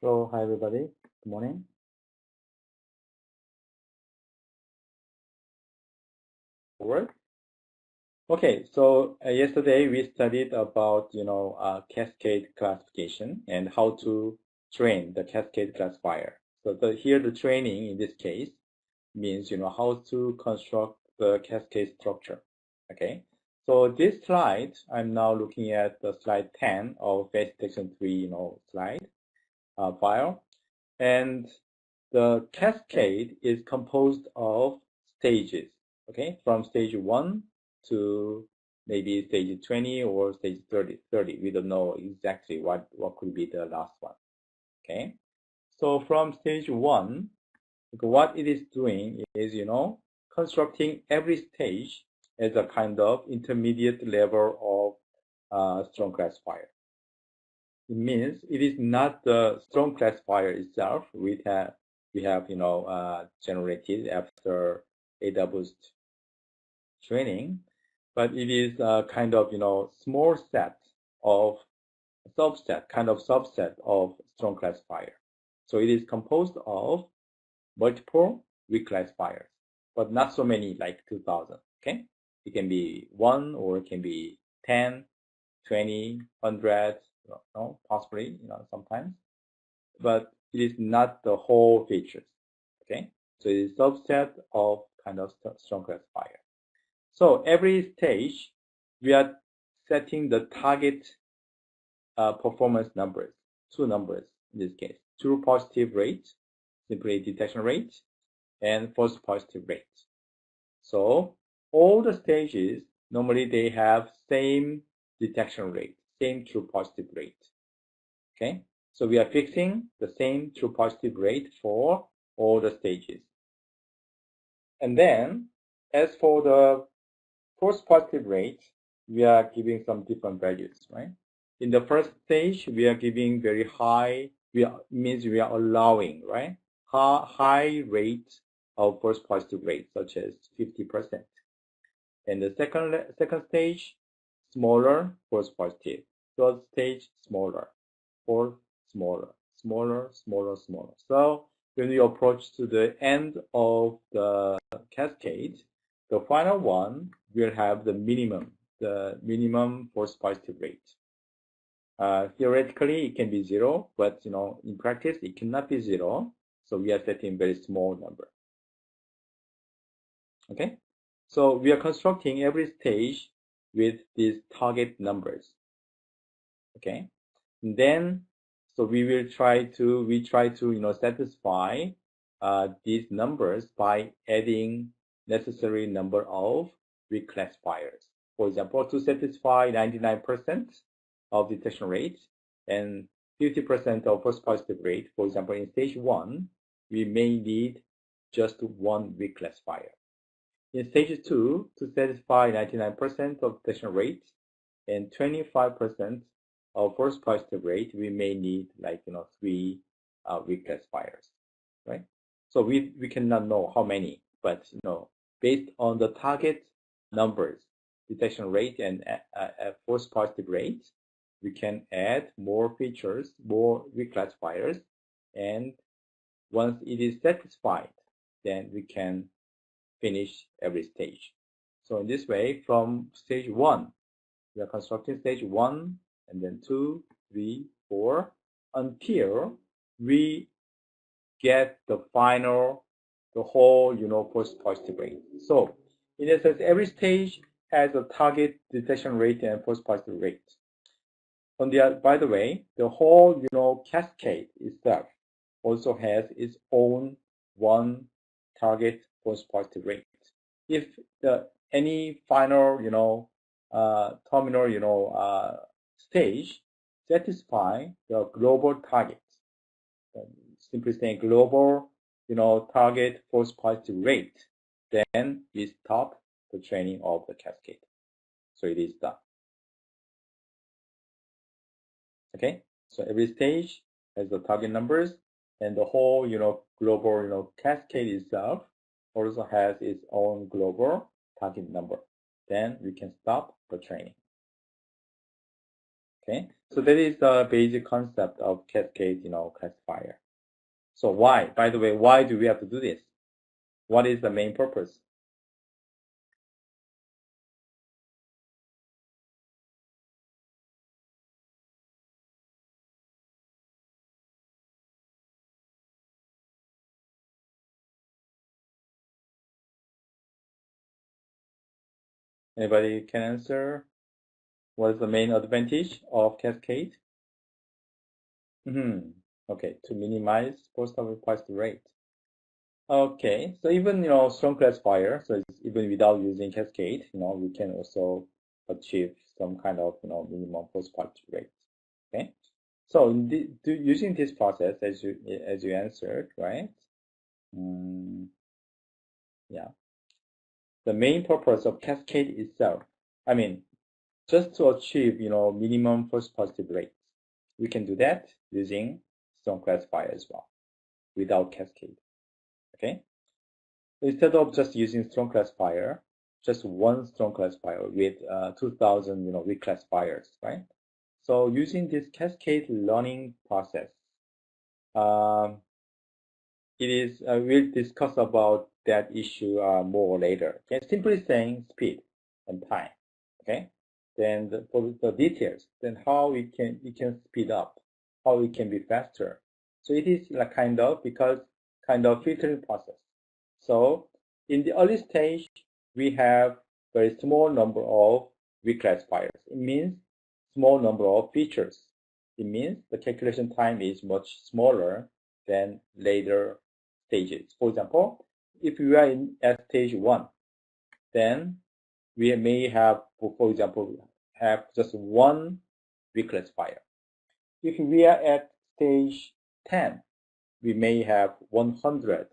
So, hi everybody. Good morning. Work. Okay, so yesterday we studied about cascade classification and how to train the cascade classifier. So here the training in this case means how to construct the cascade structure. Okay, so this slide I'm now looking at the slide 10 of phase detection 3 slide file. And the cascade is composed of stages, okay, from stage 1 to maybe stage 20 or stage 30. We don't know exactly what could be the last one, okay? So from stage 1, what it is doing is, constructing every stage as a kind of intermediate level of strong classifier. It means it is not the strong classifier itself we have generated after AWS training, but it is a kind of small set of subset of strong classifier. So it is composed of multiple weak classifiers, but not so many like 2000. Okay, it can be 1 or it can be 10, 20, 100, possibly sometimes, but it is not the whole features. Okay, so it is subset of kind of strong classifier. So every stage we are setting the target performance numbers, two numbers in this case, true positive rate, simply detection rate, and false positive rate. So all the stages normally they have same detection rate, same true positive rate. Okay, so we are fixing the same true positive rate for all the stages. And then as for the false positive rate, we are giving some different values, right? In the first stage, we are giving very high, means we are allowing, right? High rate of false positive rate, such as 50%. And the second stage, smaller false positive. Third stage, smaller. Fourth, smaller. So when we approach to the end of the cascade, the final one will have the minimum false positive rate. Theoretically, it can be 0, but in practice, it cannot be 0. So we are setting very small number. Okay, so we are constructing every stage with these target numbers. Okay, and then so we try to satisfy these numbers by adding necessary number of reclassifiers. For example, to satisfy 99% of detection rate and 50% of false positive rate, for example, in stage 1, we may need just one reclassifier. In stage 2, to satisfy 99% of detection rate and 25% of false positive rate, we may need like 3 reclassifiers, right? So we cannot know how many, but based on the target numbers, detection rate and false positive rate, we can add more features, more reclassifiers, and once it is satisfied, then we can finish every stage. So in this way, from stage 1, we are constructing stage 1 and then 2, 3, 4 until we get the whole false positive rate. So in essence, every stage has a target detection rate and false positive rate. By the way, the whole cascade itself also has its own one target false positive rate. If any final terminal stage satisfy the global target, simply saying global target false positive rate, then we stop the training of the cascade. So it is done. Okay, so every stage has the target numbers, and the whole global cascade itself also has its own global target number. Then we can stop the training. Okay, so that is the basic concept of cascade, classifier. So why, by the way, why do we have to do this? What is the main purpose? Anybody can answer? What is the main advantage of cascade? Okay, to minimize post-harvest rate. Okay, so even strong classifier, so it's even without using cascade, we can also achieve some kind of minimum post-harvest rate. Okay, so using this process as you answered, right? Yeah, the main purpose of cascade itself, I mean, just to achieve minimum false positive rate, we can do that using strong classifier as well, without cascade. Okay. Instead of just using strong classifier, just one strong classifier with 2,000 weak classifiers, right? So using this cascade learning process, we'll discuss about that issue more later. Okay, simply saying speed and time. Okay, then for the details, then how we can speed up, how it can be faster. So it is like kind of filtering process. So in the early stage, we have very small number of weak classifiers. It means small number of features. It means the calculation time is much smaller than later stages. For example, if we are at stage 1, then we may have, for example, have just one weak classifier. If we are at stage 10, we may have 100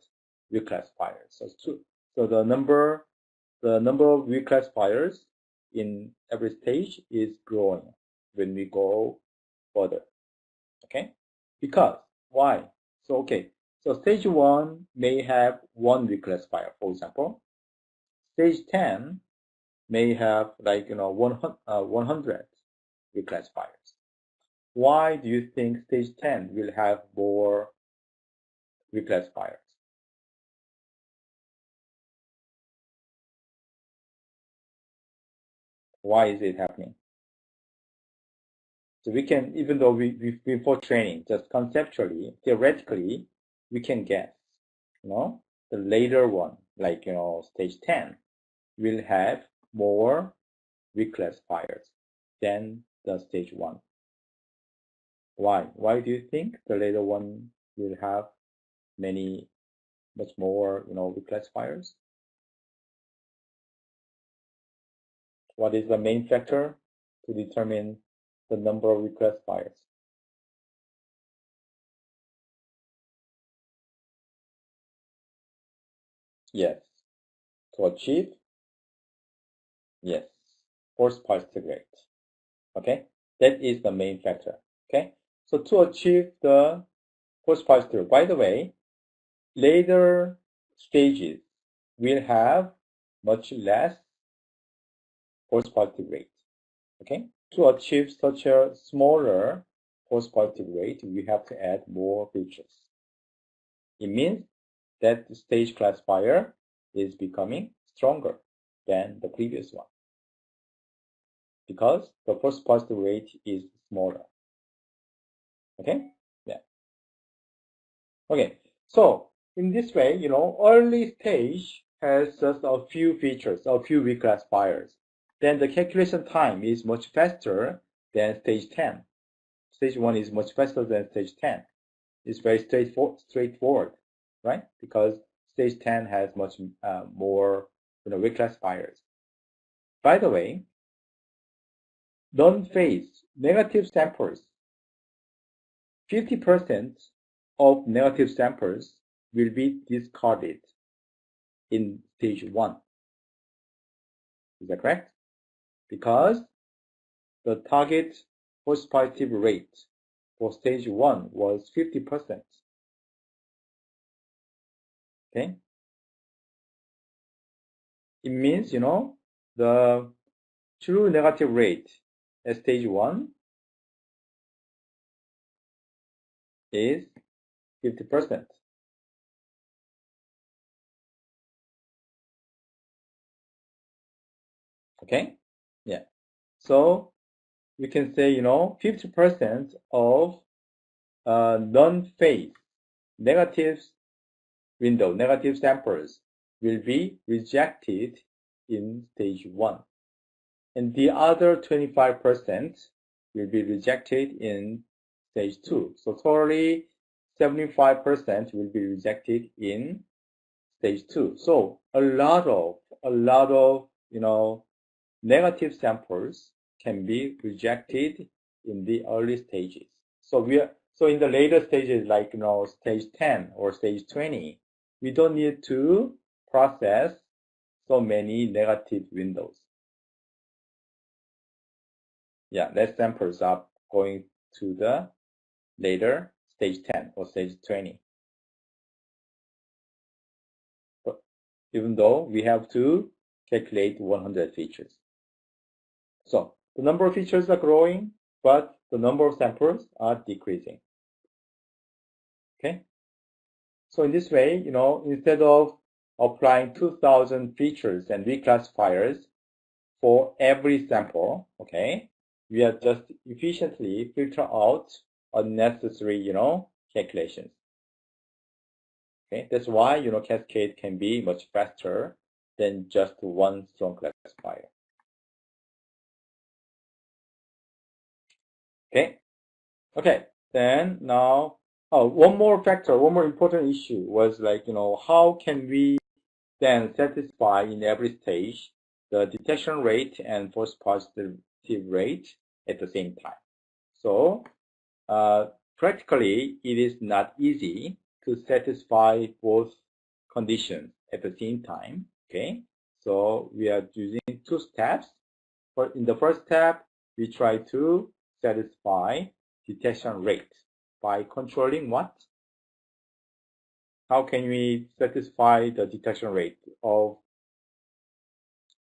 weak classifiers. So the number of weak classifiers in every stage is growing when we go further. Okay? Because why? So stage 1 may have one weak classifier, for example. Stage 10 may have 100 weak classifiers. Why do you think stage 10 will have more weak classifiers? Why is it happening? So we can, even though before training, just conceptually, theoretically, we can guess, the later one, like, stage 10, will have more weak classifiers than the stage 1. Why? Why do you think the later one will have much more, weak classifiers? What is the main factor to determine the number of weak classifiers? Yes. To achieve? Yes. False positive rate. Okay? That is the main factor. Okay? So to achieve the false positive, by the way, later stages will have much less false positive rate. Okay? To achieve such a smaller false positive rate, we have to add more features. It means that the stage classifier is becoming stronger than the previous one because the false positive rate is smaller. Okay? Yeah. Okay. So in this way, early stage has just a few features, a few weak classifiers. Then the calculation time is much faster than stage 10. Stage 1 is much faster than stage 10. It's very straightforward, right? Because stage 10 has much more weak classifiers. By the way, non-phase negative samples, 50% of negative samples will be discarded in stage 1. Is that correct? Because the target false positive rate for stage 1 was 50%. Okay? It means, the true negative rate at stage 1 is 50%. Okay? Yeah. So we can say, 50% of non-phase negative negative samples will be rejected in stage 1. And the other 25% will be rejected in stage 2. So totally 75% will be rejected in stage 2. So a lot of, negative samples can be rejected in the early stages. So in the later stages, like, stage 10 or stage 20, we don't need to process so many negative windows. Yeah, less samples are going to the later stage 10 or stage 20. But even though we have to calculate 100 features. So the number of features are growing, but the number of samples are decreasing. Okay. So in this way, instead of applying 2,000 features and reclassifiers for every sample, okay, we are just efficiently filter out unnecessary, calculations. Okay, that's why, Cascade can be much faster than just one strong classifier. Okay, then now, one more important issue was like, how can we then satisfy in every stage the detection rate and false positive rate at the same time. So practically, it is not easy to satisfy both conditions at the same time. Okay, so we are using 2 steps. But in the first step, we try to satisfy detection rate by controlling what? How can we satisfy the detection rate of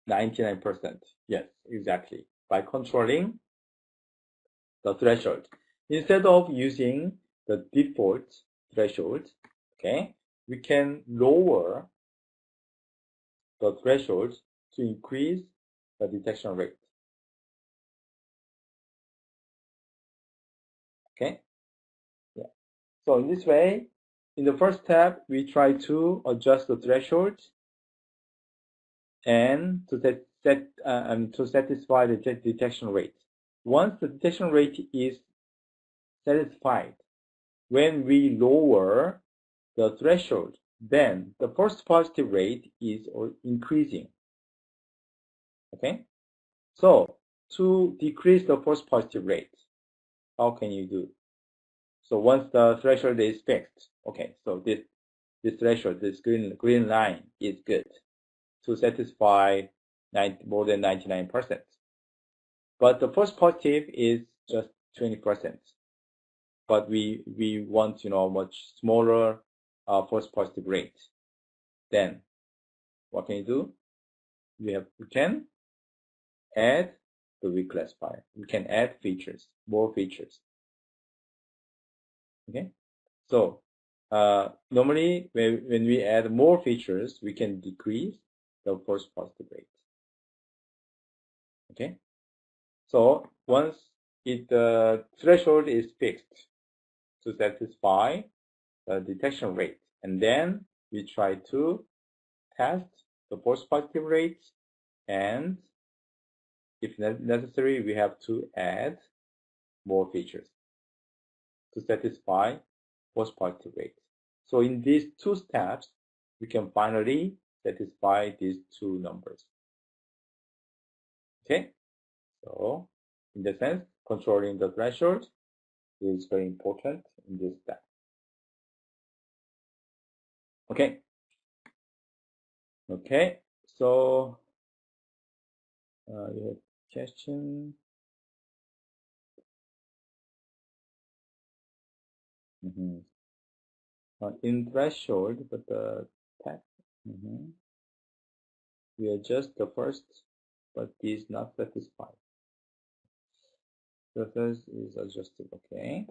99%? Yes, exactly. By controlling the threshold. Instead of using the default threshold, okay, we can lower the threshold to increase the detection rate. Okay? Yeah. So in this way, in the first step, we try to adjust the threshold and to satisfy the detection rate. Once the detection rate is satisfied, when we lower the threshold, then the false positive rate is increasing. Okay? So to decrease the false positive rate, how can you do? So once the threshold is fixed, okay, so this threshold, this green line is good to satisfy more than 99%. But the false positive is just 20%. But we want, much smaller false positive rate. Then what can you do? We can add the reclassifier. We can add features, more features. Okay. So normally when we add more features, we can decrease the false positive rate. Okay. So once the threshold is fixed to satisfy the detection rate, and then we try to test the false positive rate, and if necessary, we have to add more features to satisfy false positive rate. So in these 2 steps, we can finally satisfy these 2 numbers. Okay, so in the sense, controlling the threshold is very important in this step. Okay. Okay, so you have question. In threshold, but the path. We adjust the first, but is not satisfied. The first is adjusted. Okay.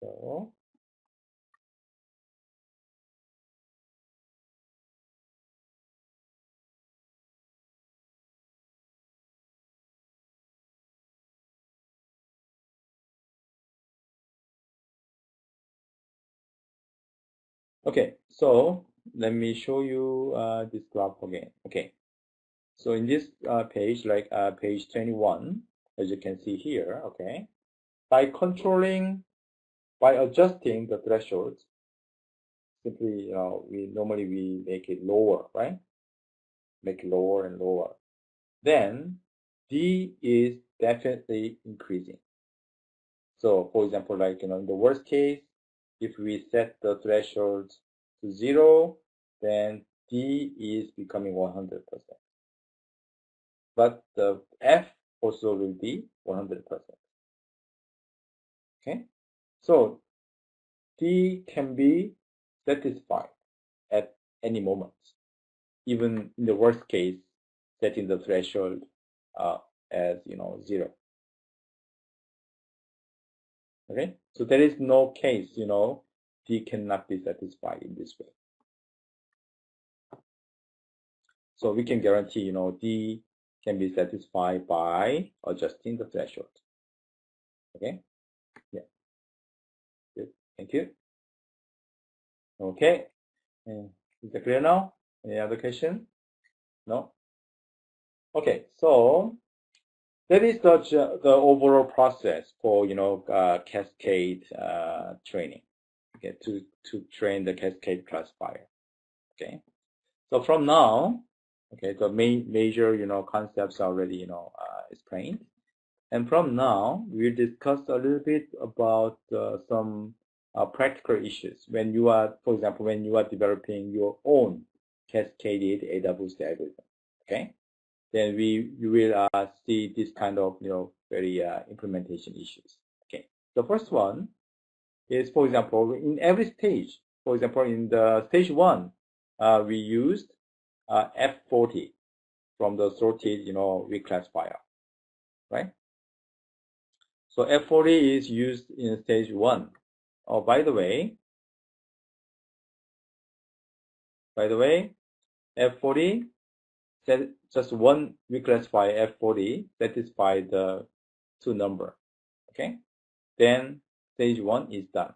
So okay, so let me show you this graph again. Okay, so in this page, like page 21, as you can see here, okay, by adjusting the thresholds, simply, we normally make it lower, right? Make it lower and lower. Then D is definitely increasing. So, for example, like, in the worst case, if we set the threshold to 0, then D is becoming 100%. But the F also will be 100%. Okay? So, D can be satisfied at any moment, even in the worst case, setting the threshold as 0. Okay, so there is no case D cannot be satisfied in this way. So we can guarantee D can be satisfied by adjusting the threshold. Okay, yeah, good. Thank you. Okay, is it clear now? Any other question? No. Okay, so that is the overall process for cascade training. Okay, to train the cascade classifier. Okay, so from now, okay, the major concepts are already explained, and from now we'll discuss a little bit about some practical issues when you are, for example, when you are developing your own cascaded AWS algorithm. Okay, then you will see this kind of very implementation issues. Okay, the first one is, for example, in every stage. For example, in the stage 1, we used F40 from the sorted reclassifier, right? So F40 is used in stage 1. Oh, by the way, F40 just one reclassify F40 satisfy the 2 number. Okay, then stage 1 is done.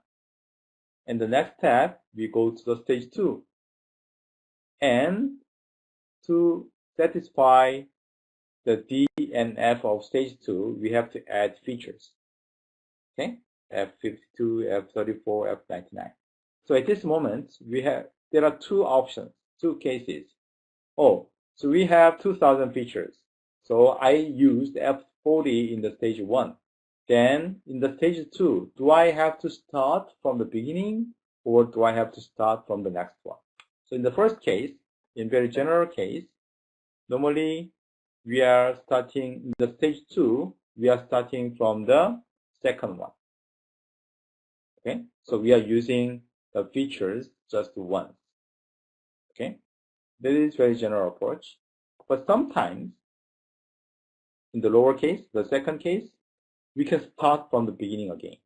And the next step, we go to the stage 2. And to satisfy the D and F of stage 2, we have to add features. Okay, F52, F34, F99. So at this moment, there are 2 options, 2 cases. Oh, so we have 2,000 features. So I used F40 in the stage 1. Then in the stage 2, do I have to start from the beginning or do I have to start from the next one? So in the first case, in very general case, normally we are starting in the stage 2, we are starting from the second one. Okay, so we are using the features just once. Okay, that is very general approach. But sometimes in the lower case, the second case, we can start from the beginning again.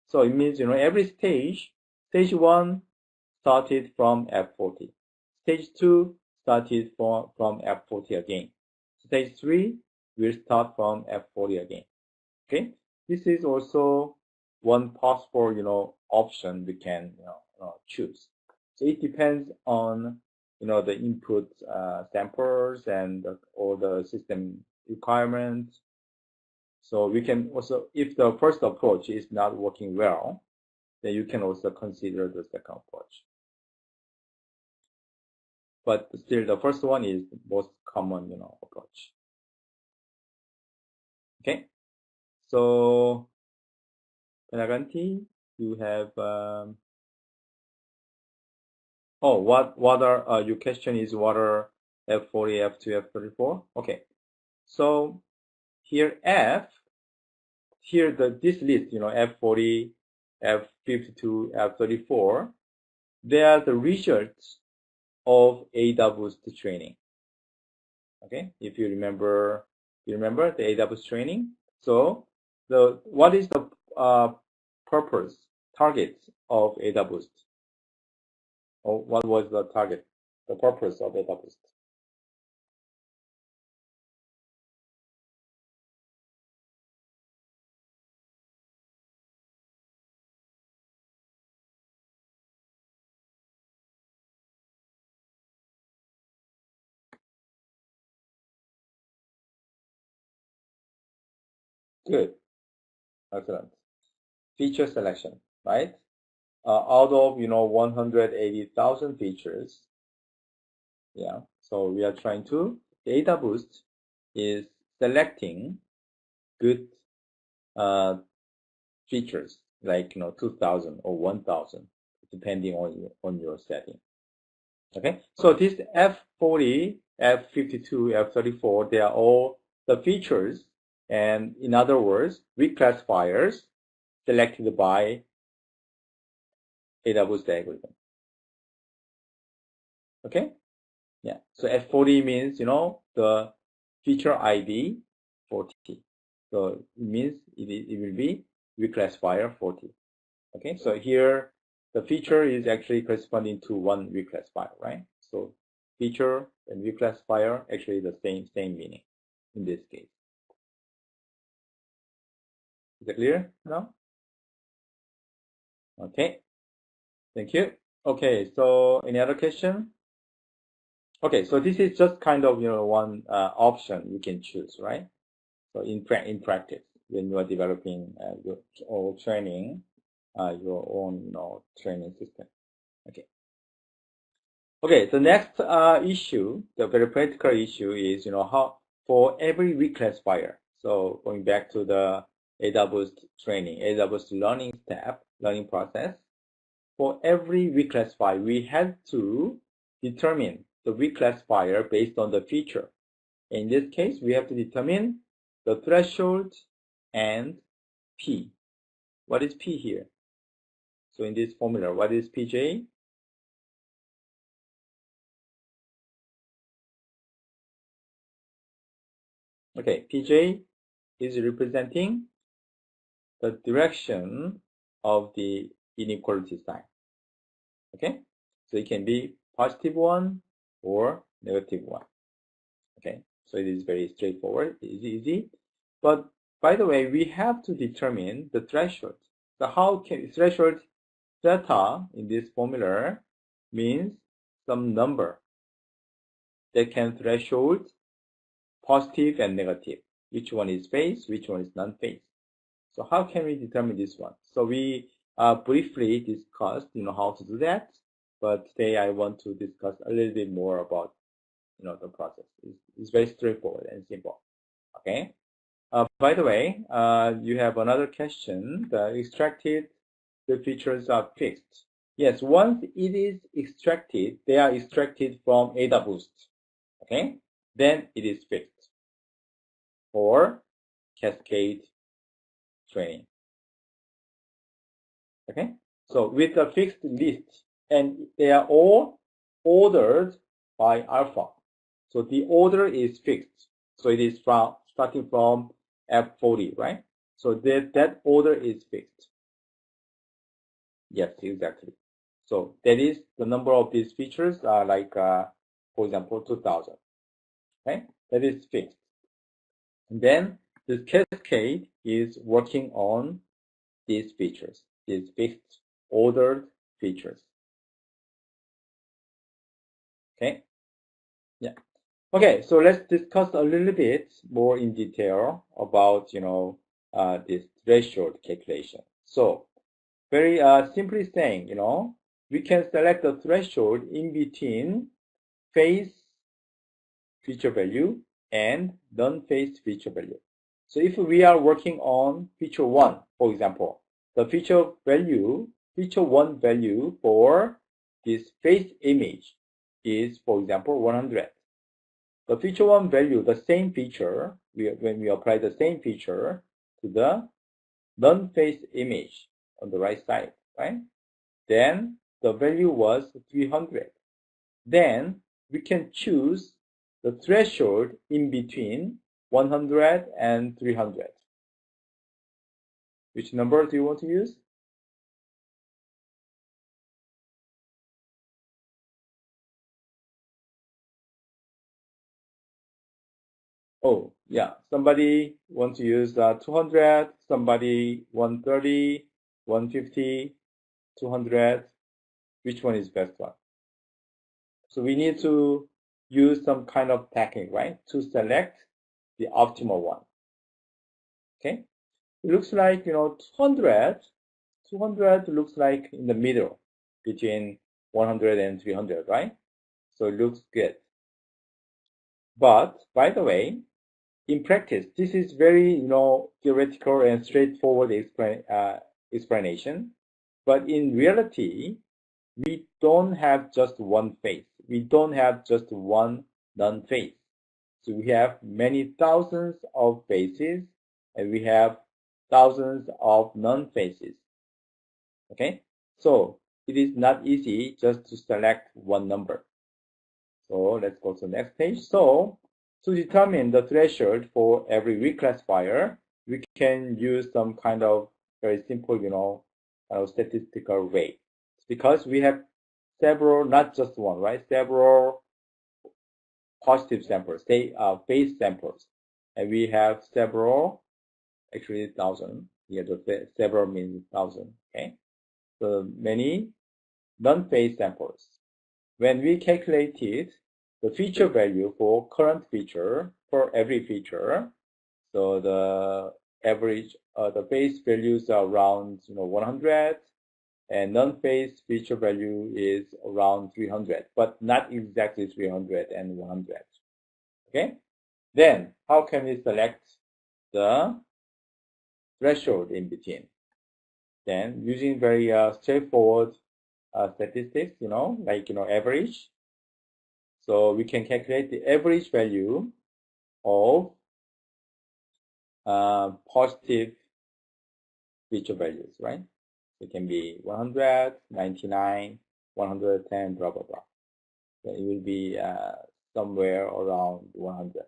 So it means every stage 1 started from F40. Stage 2 started from F40 again. Stage 3 will start from F40 again. Okay, this is also one possible option we can choose. So it depends on the input samples and all the system requirements. So we can also, if the first approach is not working well, then you can also consider the second approach. But still, the first one is the most common approach. Okay, so Penaganti, you have what are your question is what are F40, F2, F34? Okay, so here this list F40, F52, F34, they are the results of AWS training. Okay, if you remember the AWS training. So what is the purpose target of AdaBoost? Or what was the target, the purpose of AdaBoost? Good. Excellent. Feature selection, right? Out of 180,000 features, yeah. So we are trying to AdaBoost is selecting good features like 2,000 or 1,000 depending on your setting. Okay, so this F40, F52, F34, they are all the features, and in other words, weak classifiers selected by AdaBoost algorithm. Okay, yeah. So F40 means the feature ID 40. So it means it will be weak classifier 40. Okay, so here the feature is actually corresponding to one weak classifier, right? So feature and weak classifier actually the same meaning in this case. Is it clear now? Okay, thank you. Okay, so any other question? Okay, so this is just kind of one option you can choose, right? So in practice, when you are developing your or training your own training system. Okay. Okay, the next issue, the very practical issue is, how for every weak classifier. So going back to the AdaBoost training, AdaBoost learning process. For every weak classifier, we have to determine the weak classifier based on the feature. In this case, we have to determine the threshold and P. What is P here? So in this formula, what is PJ? Okay, PJ is representing the direction of the inequality sign. Okay, so it can be positive 1 or negative 1. Okay, so it is very straightforward, easy. But by the way, we have to determine the threshold. So how can threshold theta in this formula means some number that can threshold positive and negative. Which one is phase, which one is non-phase. So how can we determine this one? So we briefly discussed, how to do that. But today I want to discuss a little bit more about, the process. It's very straightforward and simple. Okay. By the way, you have another question. The features are fixed. Yes, once it is extracted, they are extracted from AdaBoost. Okay, then it is fixed or cascade training. Okay, so with a fixed list, and they are all ordered by alpha. So the order is fixed. So it is starting from F40, right? So that order is fixed. Yes, exactly. So that is the number of these features are like, for example, 2,000. Okay, that is fixed. And then the cascade is working on these features, these fixed ordered features. Okay, yeah. Okay, so let's discuss a little bit more in detail about this threshold calculation. So very simply saying, we can select the threshold in between phase feature value and non-phase feature value. So if we are working on feature 1, for example, the feature 1 value for this face image is, for example, 100. The feature 1 value, the same feature, when we apply the same feature to the non-face image on the right side, right? Then the value was 300. Then we can choose the threshold in between 100 and 300. Which number do you want to use? Oh, yeah. Somebody wants to use 200, somebody 130, 150, 200. Which one is best one? So we need to use some kind of technique, right, to select the optimal one. Okay. It looks like, 200 looks like in the middle between 100 and 300, right? So it looks good. But by the way, in practice, this is very, theoretical and straightforward explanation. But in reality, we don't have just one phase. We don't have just one non-phase. So we have many thousands of phases, and we have thousands of non-phases. Okay? So it is not easy just to select one number. So let's go to the next page. So to determine the threshold for every reclassifier, we can use some kind of very simple, statistical way. Because we have several, not just one, right? Several positive samples, say phase samples, and we have several, actually 1,000. Here, the several means 1,000. Okay, so many non-phase samples. When we calculated the feature value for current feature for every feature, so the average, the base values are around 100, and non-phase feature value is around 300, but not exactly 300 and 100. Okay, then how can we select the threshold in between? Then using very straightforward statistics, like average. So we can calculate the average value of positive feature values, right? It can be 100, 99, 110, blah, blah, blah. So it will be somewhere around 100.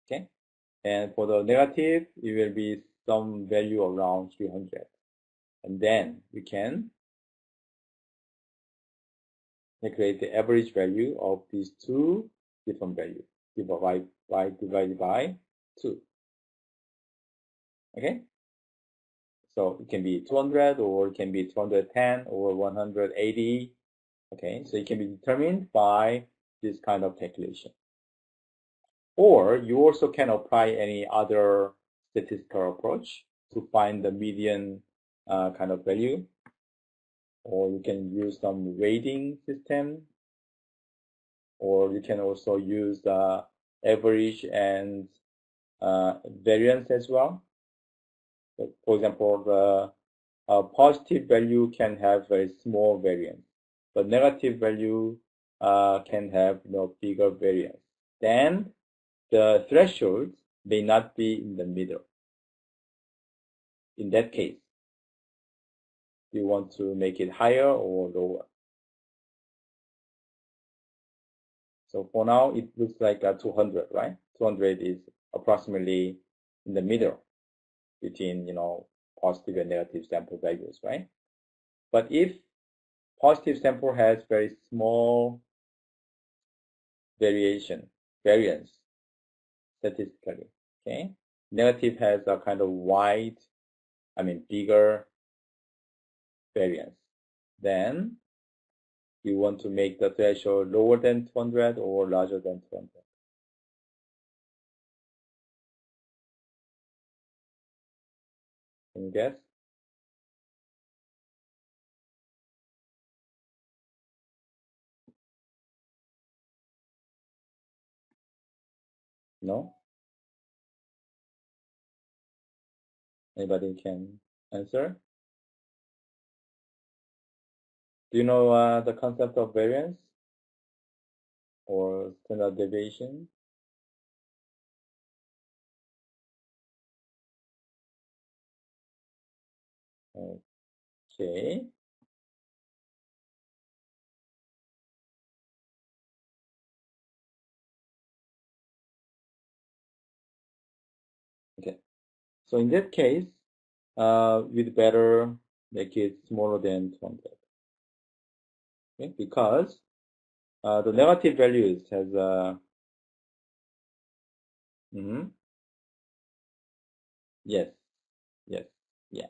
Okay? And for the negative, it will be some value around 300. And then we can calculate the average value of these two different values divided by 2. Okay? So it can be 200, or it can be 210, or 180. Okay, so it can be determined by this kind of calculation. Or you also can apply any other statistical approach to find the median kind of value. Or you can use some rating system. Or you can also use the average and variance as well. So for example, the positive value can have very small variance, but negative value can have bigger variance. Then the threshold may not be in the middle. In that case, you want to make it higher or lower. So for now, it looks like 200, right? 200 is approximately in the middle between, positive and negative sample values, right? But if positive sample has very small variance statistically, okay? Negative has a kind of bigger variance. Then you want to make the threshold lower than 200 or larger than 200. Can you guess? No? Anybody can answer? Do you know the concept of variance or standard deviation? Okay. Okay. So in that case, we'd better make it smaller than 200. Okay? Because the negative values has Mm-hmm. Yes, yes, yeah,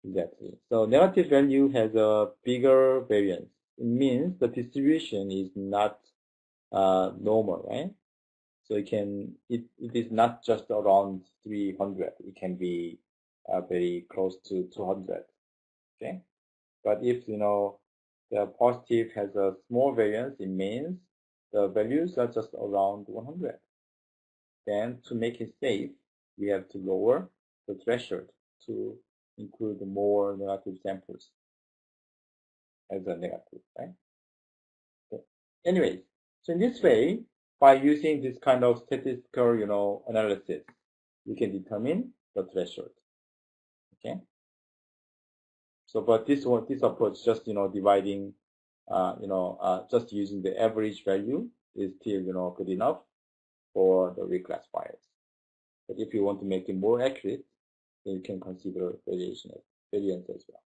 exactly. So negative value has a bigger variance. It means the distribution is not normal, right? So it is not just around 300. It can be very close to 200. Okay. But if, the positive has a small variance, it means the values are just around 100. Then to make it safe, we have to lower the threshold to include more negative samples as a negative, right? So anyways, so in this way, by using this kind of statistical, analysis, we can determine the threshold. Okay. So, but this approach, just dividing, just using the average value is still good enough for the reclassifiers. But if you want to make it more accurate, then you can consider variance as well.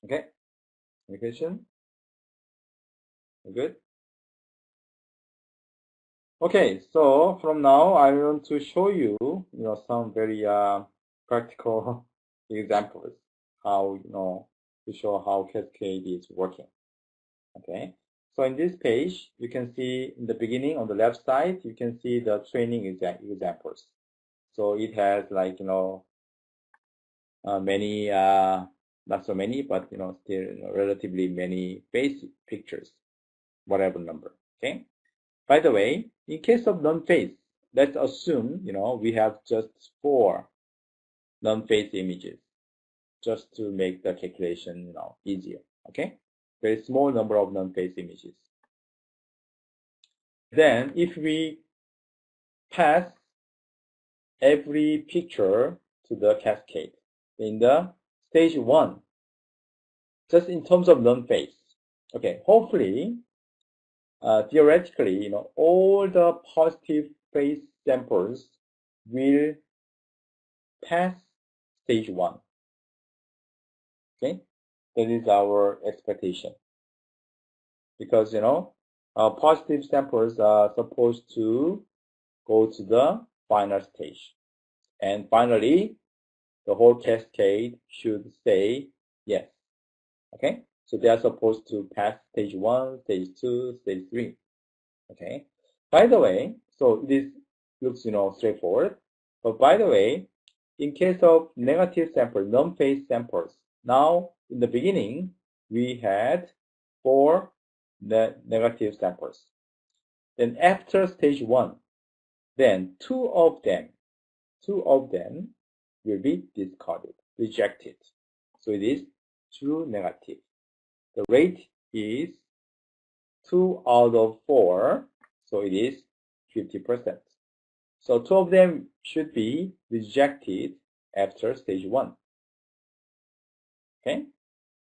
Okay. Any question? Good. Okay. So from now, I want to show you, some very practical examples how to show how Cascade is working. Okay. So in this page, you can see in the beginning on the left side, you can see the training examples. So it has like, many, not so many, but, still relatively many basic pictures, whatever number. Okay. By the way, in case of non-phase, let's assume, we have just 4 non-phase images just to make the calculation, easier. Okay. Very small number of non-phase images. Then if we pass every picture to the cascade in the stage 1, just in terms of non-phase. Okay, hopefully, theoretically, all the positive phase samples will pass stage 1. Okay, that is our expectation. Because, positive samples are supposed to go to the final stage. And finally, the whole cascade should say yes. Okay, so they are supposed to pass stage 1, stage 2, stage 3. Okay, by the way, so this looks straightforward. But by the way, in case of negative samples, non-phase samples, now in the beginning we had 4 negative samples. Then after stage 1, then two of them will be discarded, rejected. So it is true negative. The rate is 2 out of 4, so it is 50%. So 2 of them should be rejected after stage 1. Okay?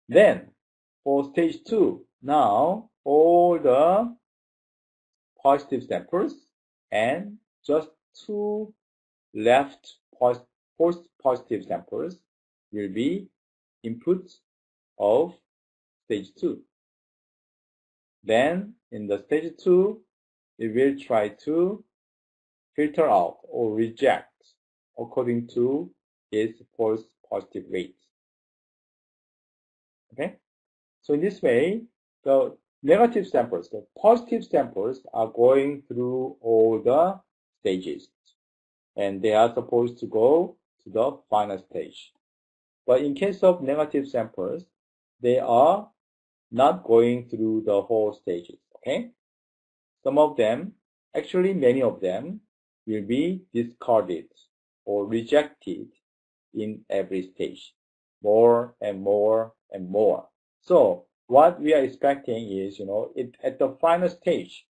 Then for stage 2, now all the positive samples and just 2 left false positive samples will be input of stage 2. Then in the stage 2, it will try to filter out or reject according to its false positive rate. Okay? So in this way, the negative samples, the positive samples are going through all the stages and they are supposed to go to the final stage. But in case of negative samples, they are not going through the whole stages. Okay? Some of them, actually many of them, will be discarded or rejected in every stage, more and more and more. So what we are expecting is, at the final stage,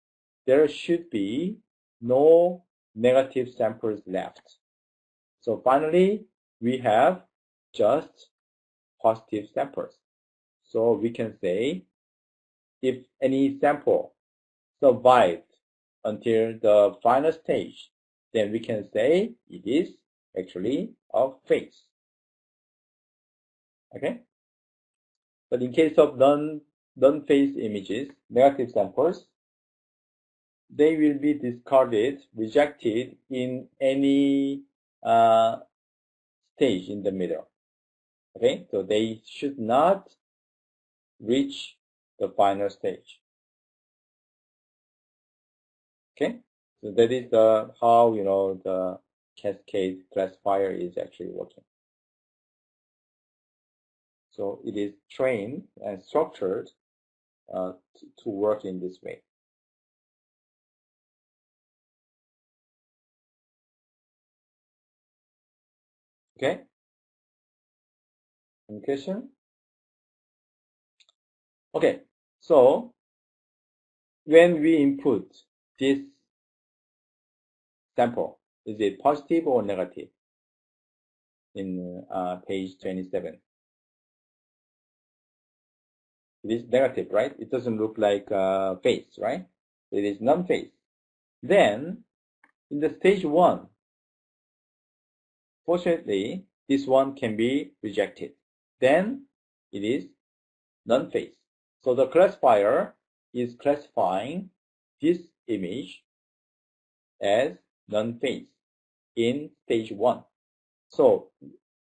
there should be no negative samples left. So finally, we have just positive samples. So we can say if any sample survived until the final stage, then we can say it is actually a phase. Okay? But in case of non-phase images, negative samples, they will be discarded, rejected in any stage in the middle. Okay, so they should not reach the final stage. Okay, so that is how the cascade classifier is actually working. So it is trained and structured to work in this way. Okay? Any question? Okay, so when we input this sample, is it positive or negative? In page 27. It is negative, right? It doesn't look like phase, right? It is non-phase. Then, in the stage 1, fortunately, this one can be rejected. Then, it is non-phase. So the classifier is classifying this image as non-phase in stage 1. So,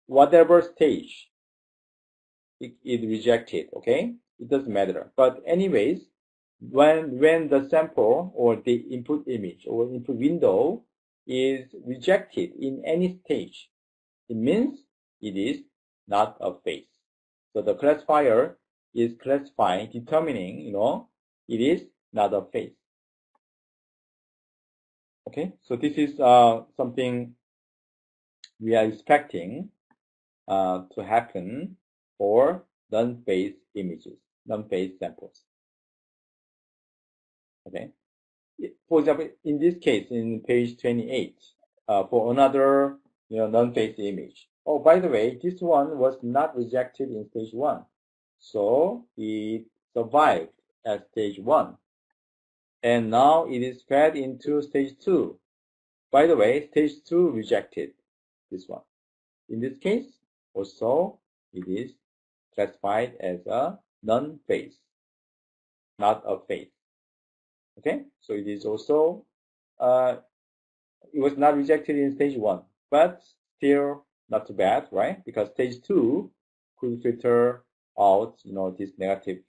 whatever stage it rejected, okay? It doesn't matter. But anyways, when the sample or the input image or input window is rejected in any stage, it means it is not a phase. So the classifier is classifying, determining, it is not a phase. Okay, so this is something we are expecting to happen for non-phase images, non-phase samples. Okay. For example, in this case, in page 28, for another non-phase image. Oh, by the way, this one was not rejected in stage 1. So it survived at stage 1. And now it is fed into stage 2. By the way, stage 2 rejected this one. In this case, also, it is classified as a non-phase, not a phase. Okay, so it is also, it was not rejected in stage 1, but still not too bad, right? Because stage 2 could filter out, this negative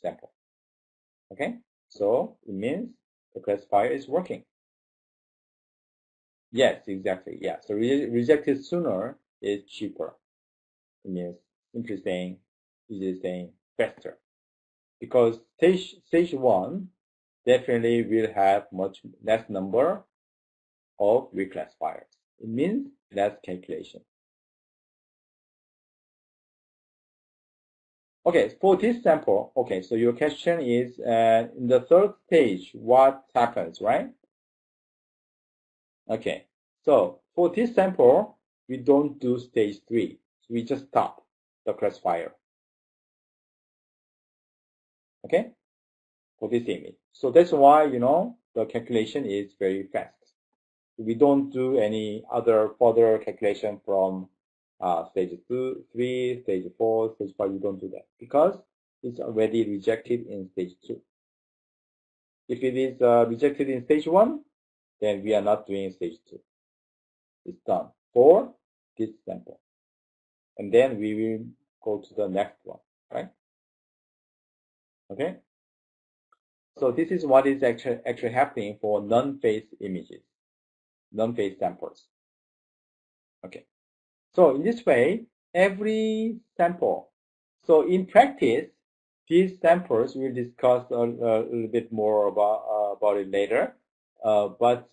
sample. Okay, so it means the classifier is working. Yes, exactly. Yeah, so rejected sooner is cheaper. It means simply saying, easily saying, faster. Because stage 1 definitely will have much less number of reclassifiers. It means less calculation. Okay, for this sample, okay, so your question is in the third stage, what happens, right? Okay, so for this sample, we don't do stage 3. So we just stop the classifier. Okay, for this image. So that's why, the calculation is very fast. We don't do any other further calculation from stage 2, 3, stage 4, stage 5. We don't do that because it's already rejected in stage 2. If it is rejected in stage 1, then we are not doing stage 2. It's done for this sample. And then we will go to the next one, right? Okay. So this is what is actually happening for non-phase images, non-phase samples. Okay. So in this way, every sample. So in practice, these samples we'll discuss a little bit more about it later. But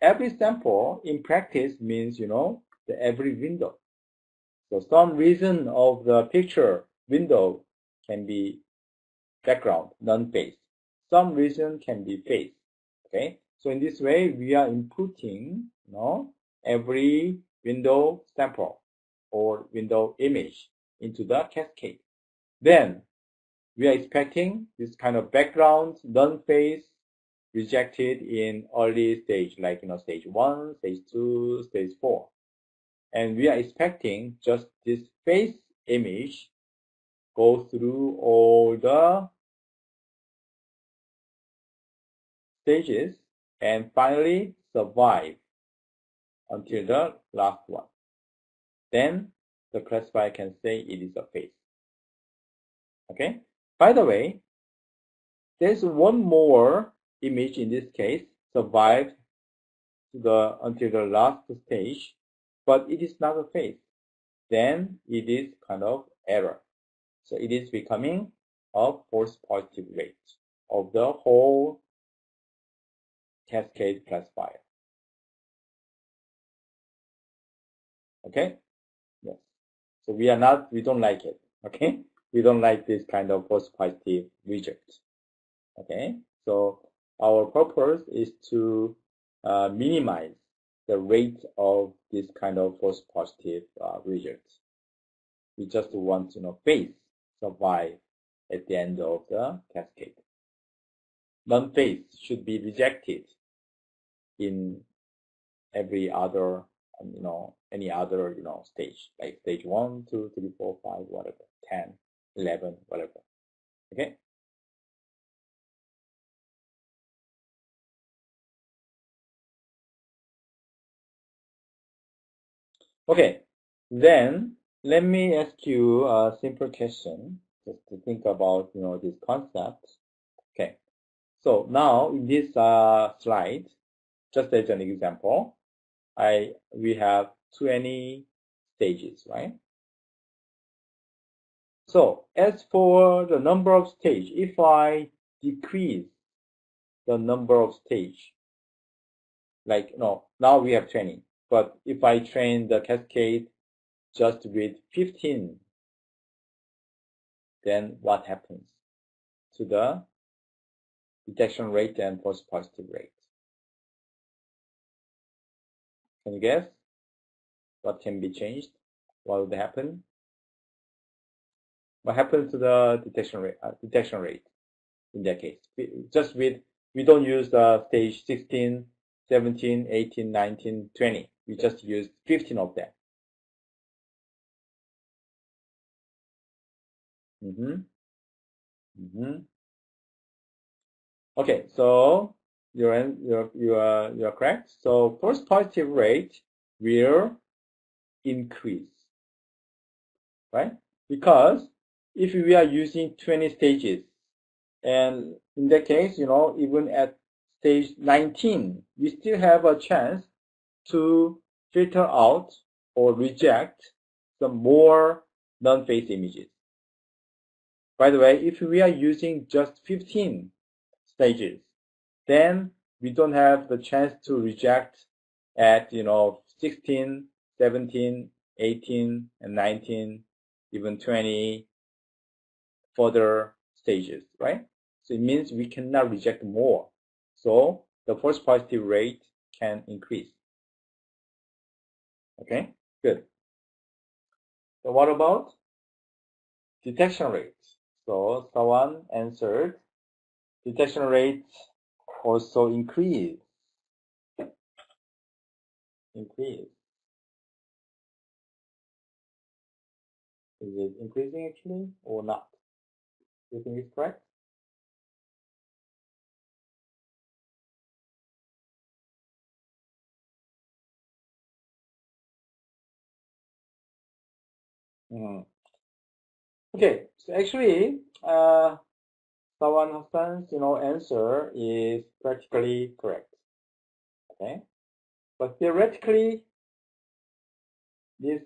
every sample in practice means the every window. So some reason of the picture window can be background, non-phase. Some reason can be phase. Okay. So in this way, we are inputting every window sample or window image into the cascade. Then we are expecting this kind of background non-phase rejected in early stage, like stage 1, stage 2, stage 4. And we are expecting just this phase image go through all the stages and finally survive until the last one. Then the classifier can say it is a phase. Okay. By the way, there's one more image in this case, survived until the last stage, but it is not a phase. Then it is kind of error. So it is becoming a false positive rate of the whole cascade classifier. Okay? Yes. So we don't like it. Okay? We don't like this kind of false positive reject. Okay? So our purpose is to minimize the rate of this kind of false positive rejects. We just want to phase survive at the end of the cascade. Non-phase should be rejected in every other, any other, stage, like stage 1, 2, 3, 4, 5, whatever, 10, 11, whatever. Okay? Okay, then let me ask you a simple question just to think about, this concept. Okay, so now in this slide, just as an example, we have 20 stages, right? So as for the number of stage, if I decrease the number of stage, like now we have 20, but if I train the cascade just with 15, then what happens to the detection rate and false positive rate? Can you guess what can be changed? What would happen? What happens to the detection rate in that case? Just we don't use the stage 16, 17, 18, 19, 20. We just use 15 of them. Okay, so you're correct. So false positive rate will increase, right? Because if we are using 20 stages, and in that case, even at stage 19, we still have a chance to filter out or reject some more non-phase images. By the way, if we are using just 15 stages, then we don't have the chance to reject at 16, 17, 18, and 19, even 20 further stages, right? So it means we cannot reject more. So the false positive rate can increase. Okay, good. So what about detection rate? So someone answered detection rate also increase. Is it increasing actually or not? Do you think it's correct? Okay, so actually, Sawan Hassan's answer is practically correct. Okay, but theoretically, this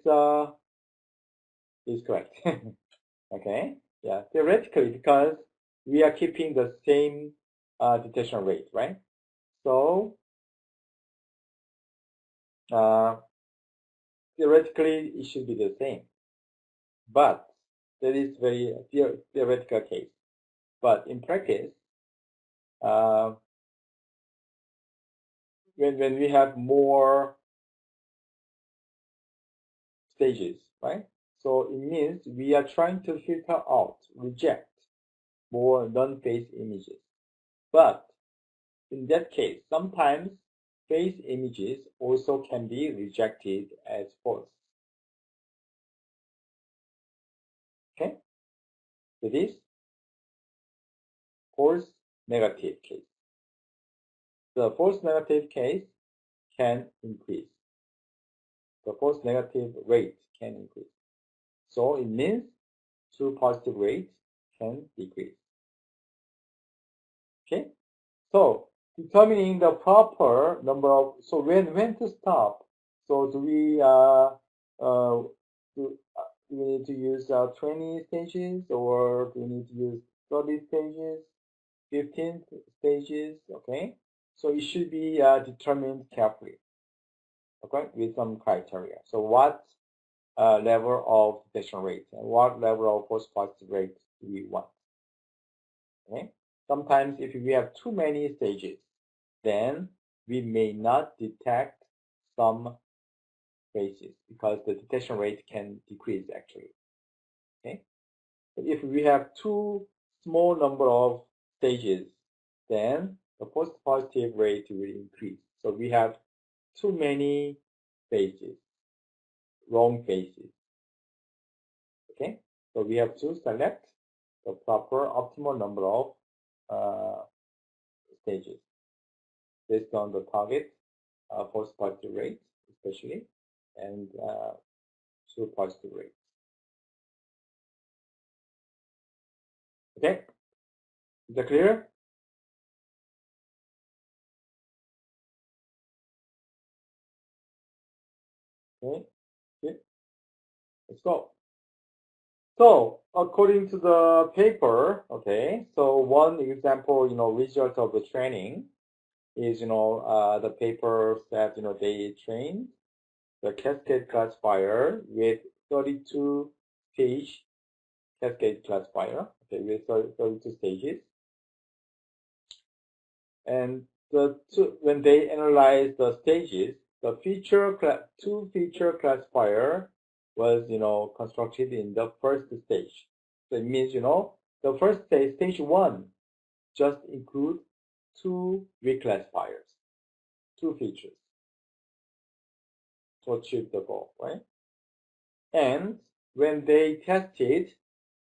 is correct. Okay, yeah, theoretically, because we are keeping the same detection rate, right? So theoretically, it should be the same. But that is very theoretical case. But in practice, when we have more stages, right? So it means we are trying to filter out, reject more non-phase images. But in that case, sometimes phase images also can be rejected as false. Okay? That is false negative case. the false negative case can increase. The false negative rate can increase. So it means true positive rate can decrease. Okay? So determining the proper number of, so when to stop? So do we need to use 20 stages, or do we need to use 30 stages, 15 stages? Okay, so it should be determined carefully, okay, with some criteria. So what level of detection rate and what level of false positive rate do we want? Okay, sometimes if we have too many stages, then we may not detect some cases because the detection rate can decrease actually. Okay, but if we have too small number of stages, then the false positive rate will increase. So we have too many phases, wrong phases. Okay, so we have to select the proper optimal number of stages based on the target false positive rate, especially, and true positive rate. Okay, is that clear? Okay, let's go. So according to the paper, okay, so one example, result of the training is, the paper said, they trained the cascade classifier with 32 stage cascade classifier, okay, with 32 stages. And when they analyze the stages, the two feature classifier was, constructed in the first stage. So it means, the first stage, stage 1, just include two reclassifiers, two features to achieve the goal, right? And when they tested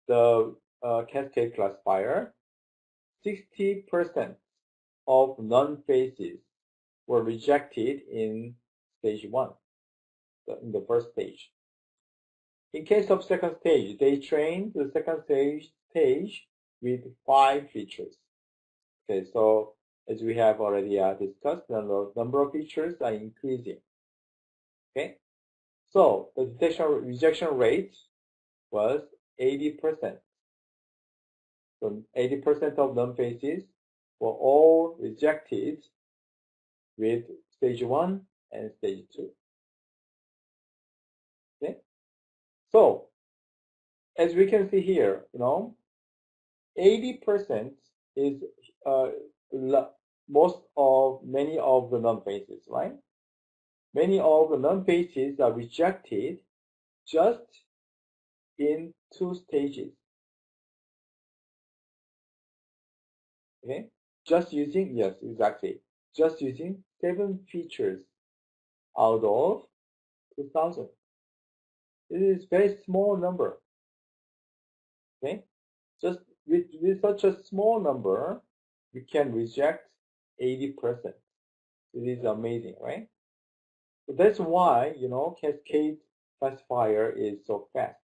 the cascade classifier, 60% of non-phases were rejected in stage 1, in the first stage. In case of second stage, they trained the second stage with 5 features. Okay, so as we have already discussed, the number of features are increasing. Okay, so the rejection rate was 80%. So 80% of non-phases were all rejected with stage 1 and stage 2. Okay, so as we can see here, 80% is many of the non-phases, right? Many of the non-phases are rejected just in 2 stages. Okay, just using, yes, exactly, just using 7 features out of 2,000. It is very small number. Okay, just with such a small number, we can reject 80%. It is amazing, right? So that's why, cascade classifier is so fast,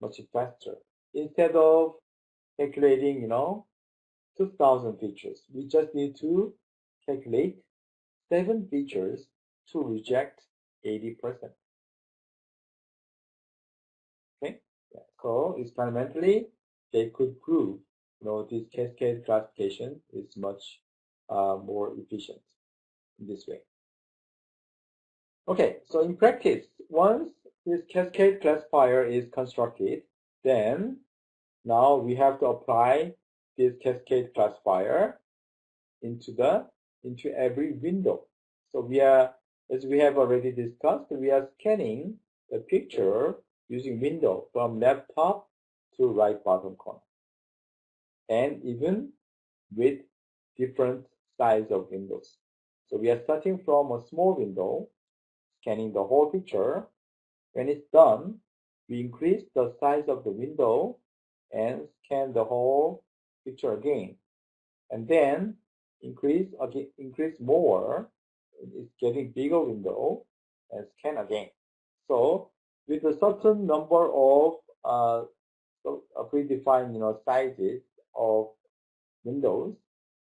much faster. Instead of calculating, 2,000 features, we just need to calculate 7 features to reject 80%. Okay, so experimentally, they could prove, this cascade classification is much more efficient in this way. Okay, so in practice, once this cascade classifier is constructed, then now we have to apply this cascade classifier into every window. So as we have already discussed, we are scanning the picture using window from left top to right bottom corner, and even with different size of windows. So we are starting from a small window, scanning the whole picture. When it's done, we increase the size of the window and scan the whole picture again. And then increase more, it's getting bigger window, and scan again. So with a certain number of predefined sizes of windows,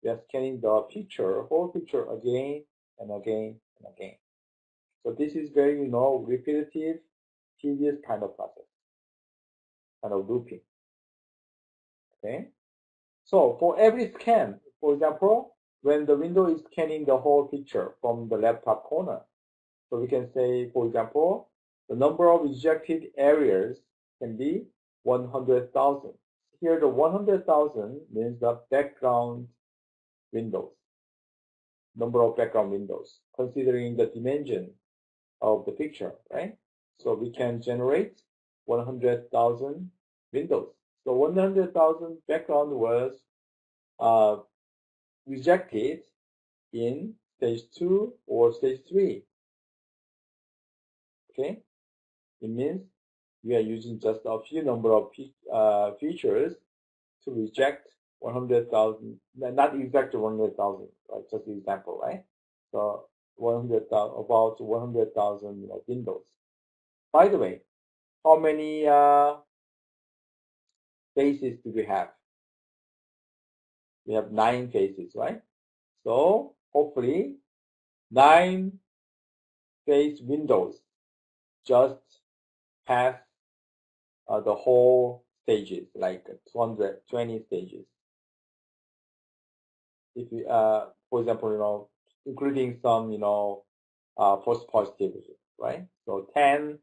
we are scanning the whole picture again and again and again. So this is very repetitive, tedious kind of process, kind of looping. Okay. So for every scan, for example, when the window is scanning the whole picture from the left top corner, so we can say, for example, the number of rejected areas can be 100,000. Here, the 100,000 means the background windows, number of background windows, considering the dimension of the picture, right? So we can generate 100,000 windows. So 100,000 background was rejected in stage 2 or stage 3. Okay, it means we are using just a few number of features to reject 100,000, not exactly 100,000, right? Just an example, right? So 100,000, about 100,000 windows. By the way, how many faces do we have? We have 9 faces, right? So hopefully 9 face windows just pass the whole stages, like 220 stages. If you, for example, including some, false positives, right? So 10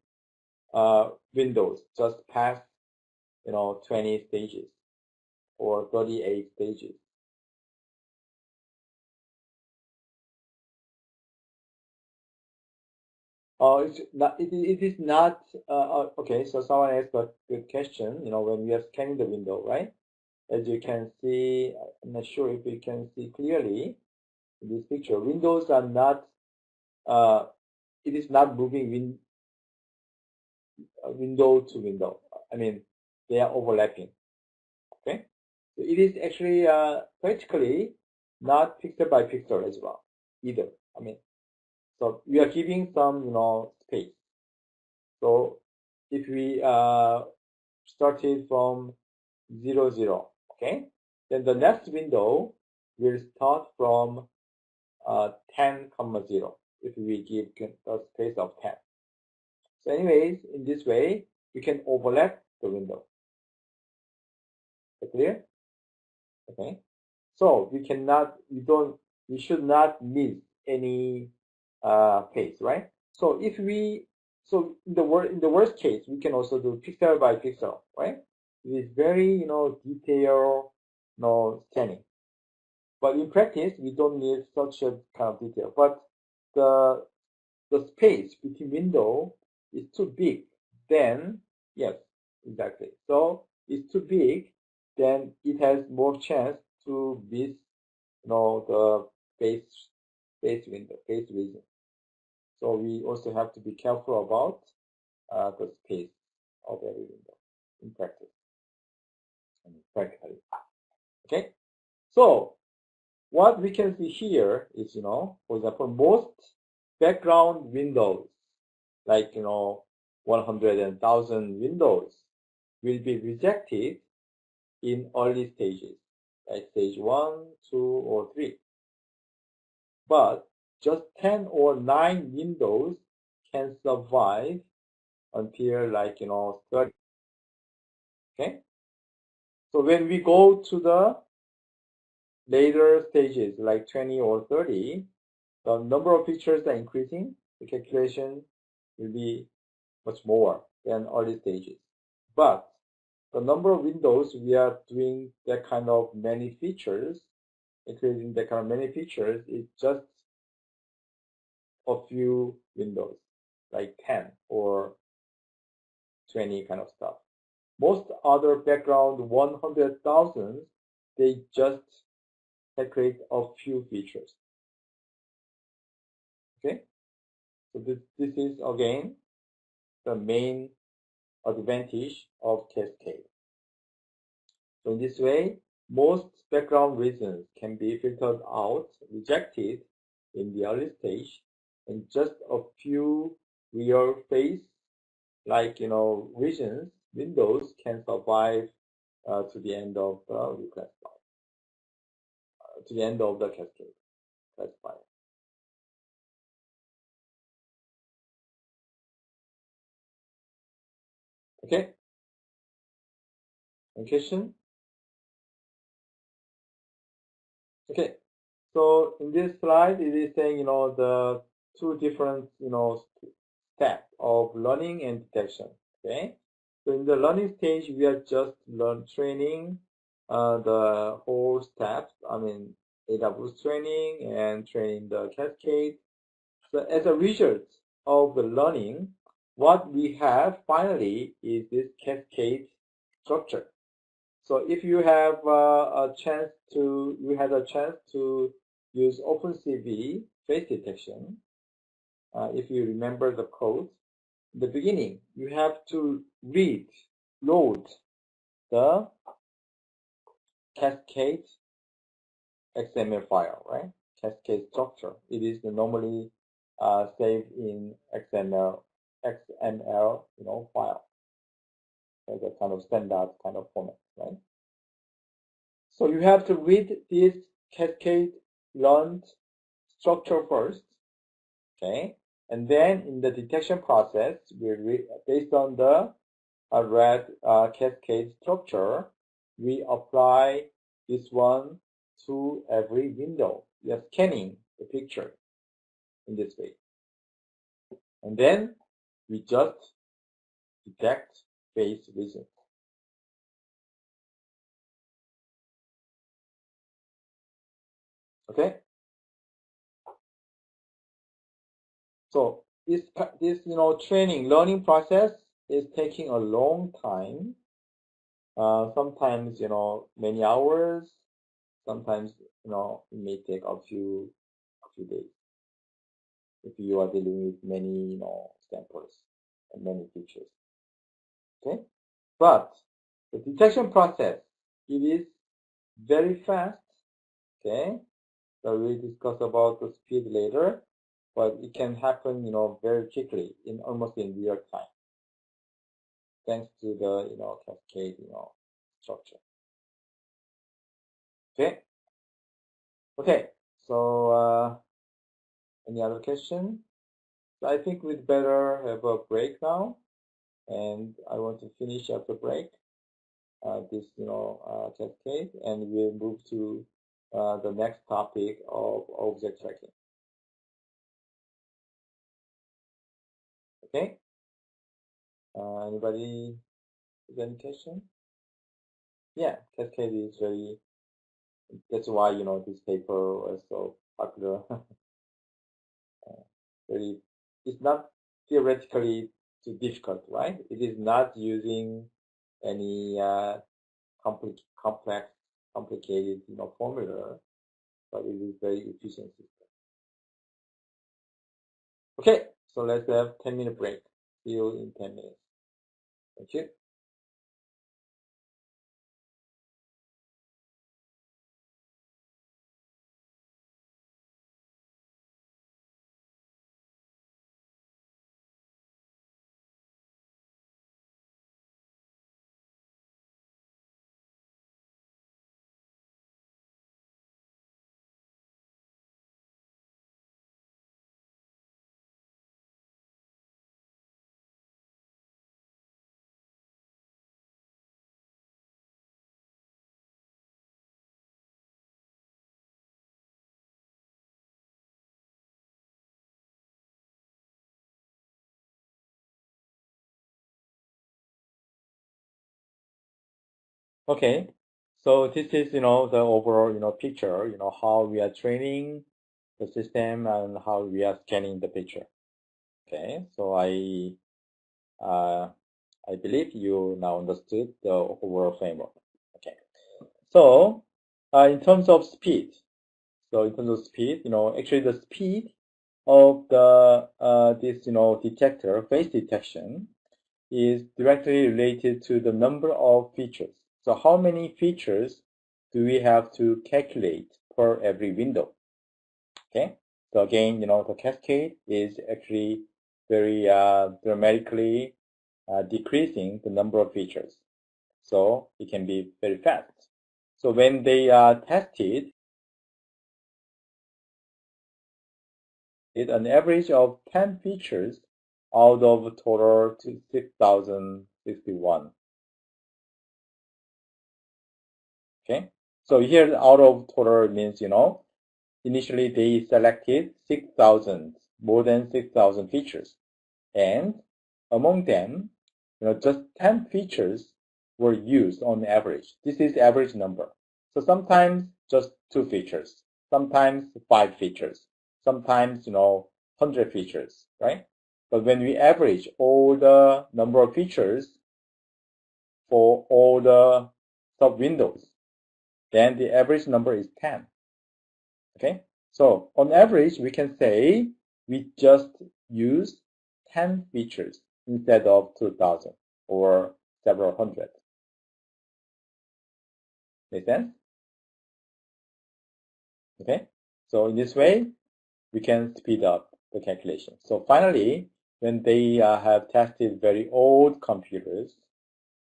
windows just pass, 20 stages or 38 stages. It is not, okay, so someone asked a good question, when we are scanning the window, right? As you can see, I'm not sure if you can see clearly in this picture, windows are not, it is not moving window to window. I mean, they are overlapping, okay? So it is actually practically not pixel by pixel as well, either. I mean, so we are giving some, space. So if we started from 0, 0, okay, then the next window will start from 10, 0 if we give a space of 10. So anyways, in this way, we can overlap the window. Is that clear? Okay. So we should not miss any phase, right? So in the worst case, we can also do pixel by pixel, right? It is very, detailed, scanning. But in practice, we don't need such a kind of detail. But the space between window is too big, then yes, exactly. So it's too big, then it has more chance to miss, the base region. So we also have to be careful about the space of every window in practice and practically. Okay, so what we can see here is, for example, most background windows, like 100 and 1,000 windows, will be rejected in early stages, like stage 1, 2, or 3. But just 10 or 9 windows can survive until like 30. Okay, so when we go to the later stages like 20 or 30, the number of features are increasing, the calculation will be much more than early stages. But the number of windows we are doing that kind of many features, including that kind of many features, is just a few windows, like 10 or 20 kind of stuff. Most other background 100,000, they just calculate a few features. Okay, so this is again the main advantage of Cascade. So in this way, most background reasons can be filtered out, rejected in the early stage, and just a few real face, like, regions, windows can survive to the end of the request file, to the end of the cascade classifier. Okay? Any question? Okay. So in this slide, it is saying, the two different, steps of learning and detection. Okay. So in the learning stage, we are just training the whole steps. I mean, AWS training and training the cascade. So as a result of the learning, what we have finally is this cascade structure. So if you have you had a chance to use OpenCV face detection, if you remember the code, in the beginning, you have to load the cascade XML file, right? Cascade structure. It is normally saved in XML, file, as a kind of standard kind of format, right? So you have to read this cascade learned structure first, okay? And then in the detection process, based on the read cascade structure, we apply this one to every window. We are scanning the picture in this way. And then we just detect face region. Okay? So this learning process is taking a long time. Sometimes many hours. Sometimes it may take a few days if you are dealing with many samples and many features. Okay, but the detection process, it is very fast. Okay, so we'll discuss about the speed later, but it can happen very quickly, almost in real time, thanks to the cascade structure. Okay, so any other question? So I think we'd better have a break now, and I want to finish up the break this cascade, and we'll move to the next topic of object tracking. Okay. Anybody have any question? Yeah, cascade is very. That's why this paper was so popular. It's not theoretically too difficult, right? It is not using any complex, complicated formula, but it is very efficient system. Okay, so let's have 10-minute break. See you in 10 minutes. Thank you. Okay, so this is the overall picture, how we are training the system and how we are scanning the picture. Okay, so I believe you now understood the overall framework. Okay, so in terms of speed, actually the speed of the this detector, face detection, is directly related to the number of features. So how many features do we have to calculate per every window? Okay, so again, the cascade is actually very dramatically decreasing the number of features. So it can be very fast. So when they tested it, an average of 10 features out of a total to 6,061. Okay, so here out of total means, initially they selected 6,000, more than 6,000 features. And among them, just 10 features were used on average. This is the average number. So sometimes just 2 features, sometimes 5 features, sometimes, 100 features, right? But when we average all the number of features for all the sub windows, then the average number is 10. Okay, so on average, we can say we just use 10 features instead of 2,000 or several hundred. Make sense? Okay, so in this way, we can speed up the calculation. So finally, when they have tested very old computers,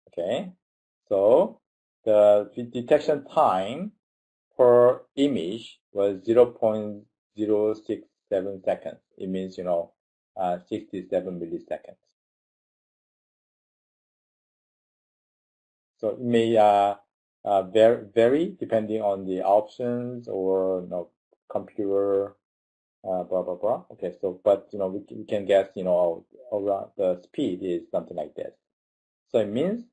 okay, so the detection time per image was 0.067 seconds. It means, 67 milliseconds. So it may vary depending on the options or computer blah blah blah. Okay, so but we can guess around the speed is something like this. So it means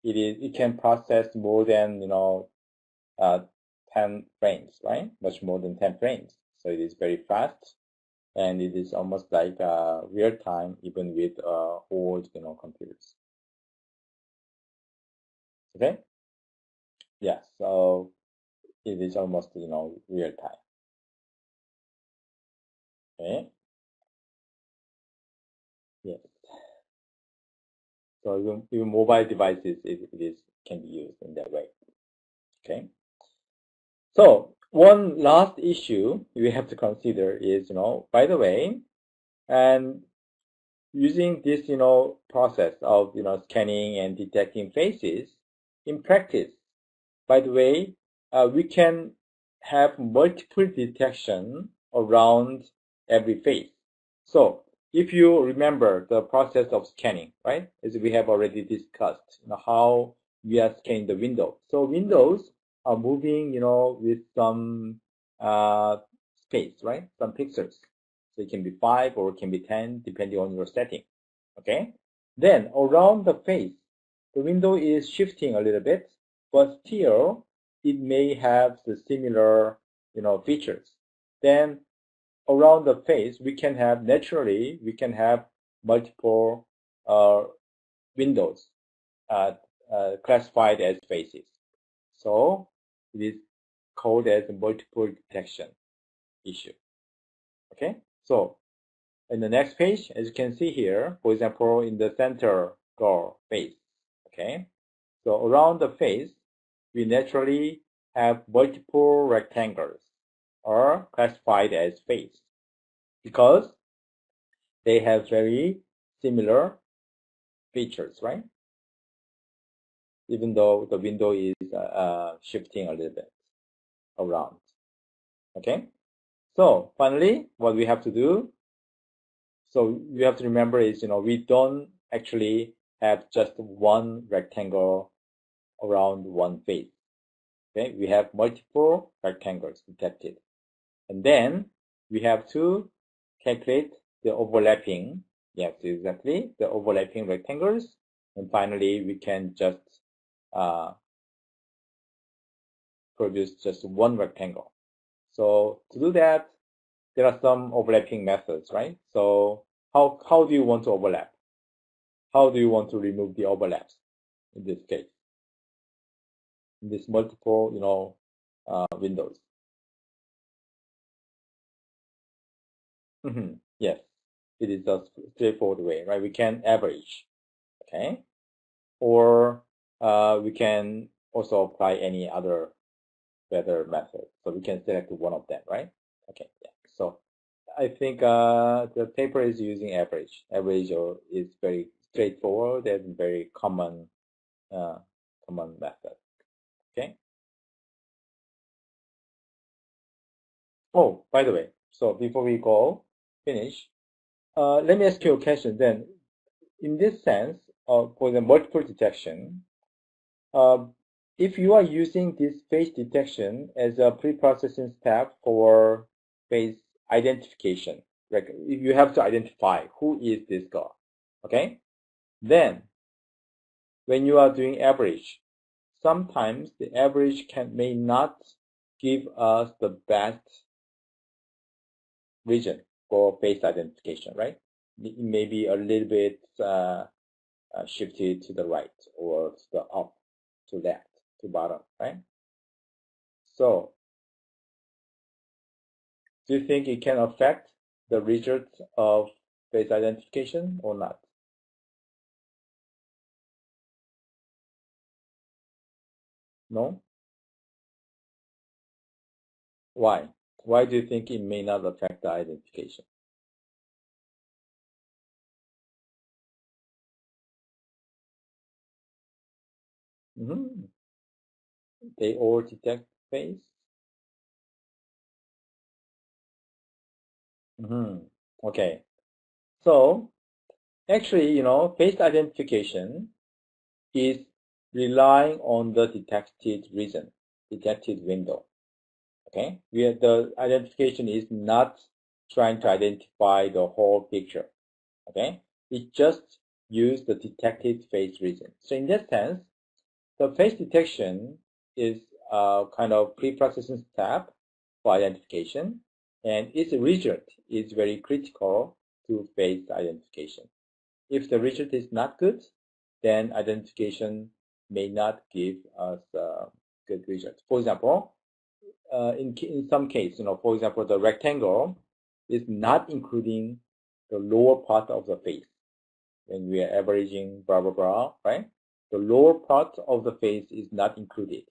it can process more than 10 frames, right? Much more than 10 frames. So it is very fast, and it is almost like real time, even with old computers. Okay. Yeah. So it is almost real time. Okay. Yes. So even mobile devices, can be used in that way. Okay. So one last issue we have to consider is, by the way, and using this, process of, scanning and detecting faces in practice, by the way, we can have multiple detection around every face. So if you remember the process of scanning, right, as we have already discussed, how we are scanning the window. So windows are moving, with some space, right, some pixels. So it can be 5 or it can be 10, depending on your setting. Okay. Then around the face, the window is shifting a little bit, but still it may have the similar, features. Then around the face, we can have multiple windows classified as faces. So it is called as a multiple detection issue. Okay, so in the next page, as you can see here, for example, in the center door face, okay, so around the face, we naturally have multiple rectangles are classified as face because they have very similar features, right? Even though the window is shifting a little bit around. Okay, so finally, what we have to do, so you have to remember is, we don't actually have just one rectangle around one face. Okay, we have multiple rectangles detected. And then we have to calculate the overlapping, yes, exactly, the overlapping rectangles. And finally, we can just produce just one rectangle. So to do that, there are some overlapping methods, right? So how do you want to overlap? How do you want to remove the overlaps in this case? In this multiple, windows. Yes, it is a straightforward way, right? We can average, okay? Or we can also apply any other better method. So we can select one of them, right? Okay, yeah. So I think the paper is using average. Average is very straightforward and very common method. Okay. Oh, by the way, so before we go finish, let me ask you a question then. In this sense, for the multiple detection, if you are using this face detection as a pre-processing step for face identification, like you have to identify who is this girl, okay? Then, when you are doing average, sometimes the average may not give us the best region for face identification, right? It may be a little bit shifted to the right or to the up, to left, to bottom, right? So, do you think it can affect the result of face identification or not? No? Why? Why do you think it may not affect the identification? They all detect face? Okay. So, actually, face identification is relying on the detected region, detected window. Okay, where the identification is not trying to identify the whole picture. Okay, it just use the detected face region. So in that sense, the face detection is a kind of pre-processing step for identification, and its result is very critical to face identification. If the result is not good, then identification may not give us a good result. For example, in some case, for example, the rectangle is not including the lower part of the face. When we are averaging blah, blah, blah, right? The lower part of the face is not included.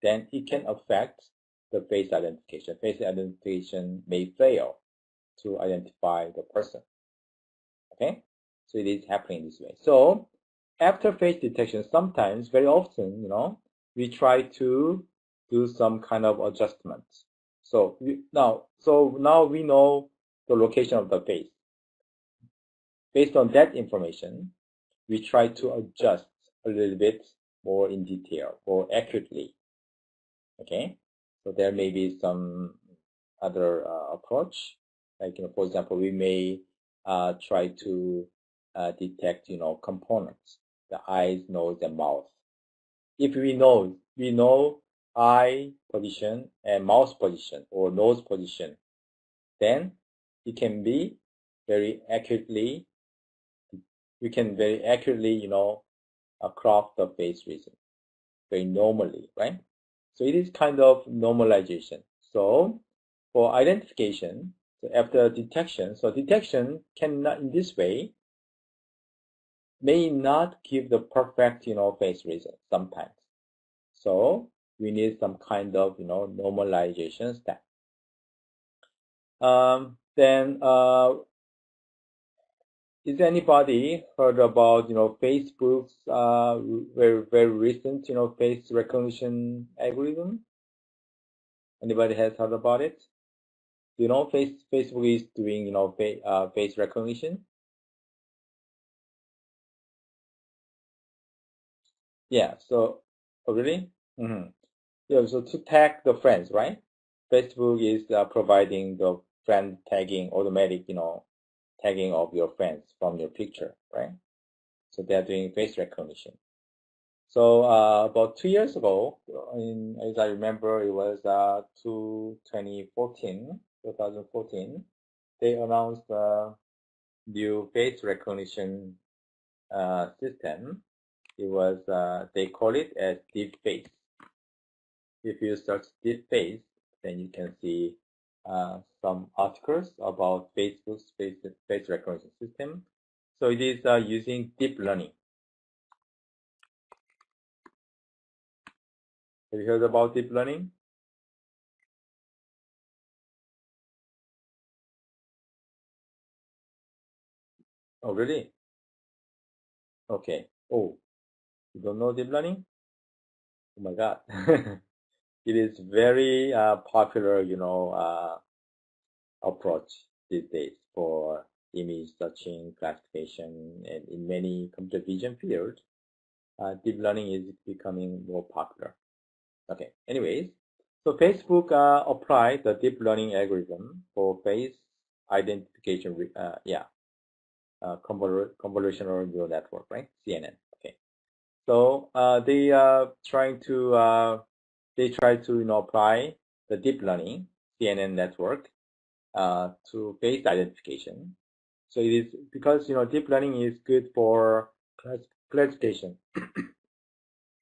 Then it can affect the face identification. Face identification may fail to identify the person. Okay? So it is happening this way. So after face detection, sometimes, very often, we try to do some kind of adjustments. So now we know the location of the face. Based on that information, we try to adjust a little bit more in detail, more accurately. Okay, so there may be some other approach, like for example, we may try to detect components, the eyes, nose, and mouth. If we know eye position and mouth position or nose position, then it can be very accurately. We can very accurately, craft the face region very normally, right? So it is kind of normalization. So for identification, so after detection, so detection cannot in this way may not give the perfect, face region sometimes. So we need some kind of, normalization step. Then is anybody heard about, Facebook's very recent, face recognition algorithm? Anybody has heard about it? Do you know Facebook is doing, face recognition? Yeah. So, oh really? Yeah. So to tag the friends, right? Facebook is providing the friend tagging, automatic, tagging of your friends from your picture, right? So they're doing face recognition. So about 2 years ago, as I remember, it was 2014, they announced a new face recognition system. It was they call it as deep face. If you search deep face, then you can see some articles about Facebook's face recognition system. So it is using deep learning. Have you heard about deep learning? Oh, really? Okay. Oh, you don't know deep learning? Oh my God. It is very popular, approach these days for image searching, classification, and in many computer vision fields, deep learning is becoming more popular. Okay. Anyways, so Facebook applied the deep learning algorithm for face identification. Convolutional neural network, right? CNN. Okay. So they try to apply the deep learning CNN network to face identification. So it is because deep learning is good for classification.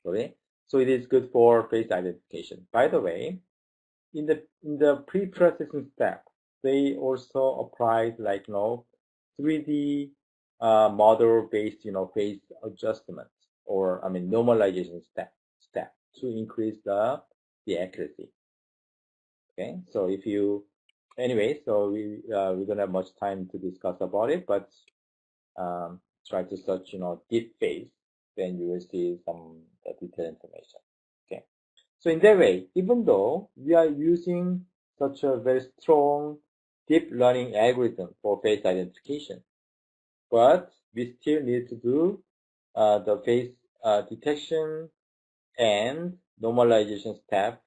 Sorry. So it is good for face identification. By the way, in the pre-processing step, they also applied 3D model based face adjustment, or normalization step to increase the accuracy. Okay, so if you anyway, so we don't have much time to discuss about it, but try to search deep face, then you will see some detailed information. Okay. So in that way, even though we are using such a very strong deep learning algorithm for face identification, but we still need to do the face detection and normalization step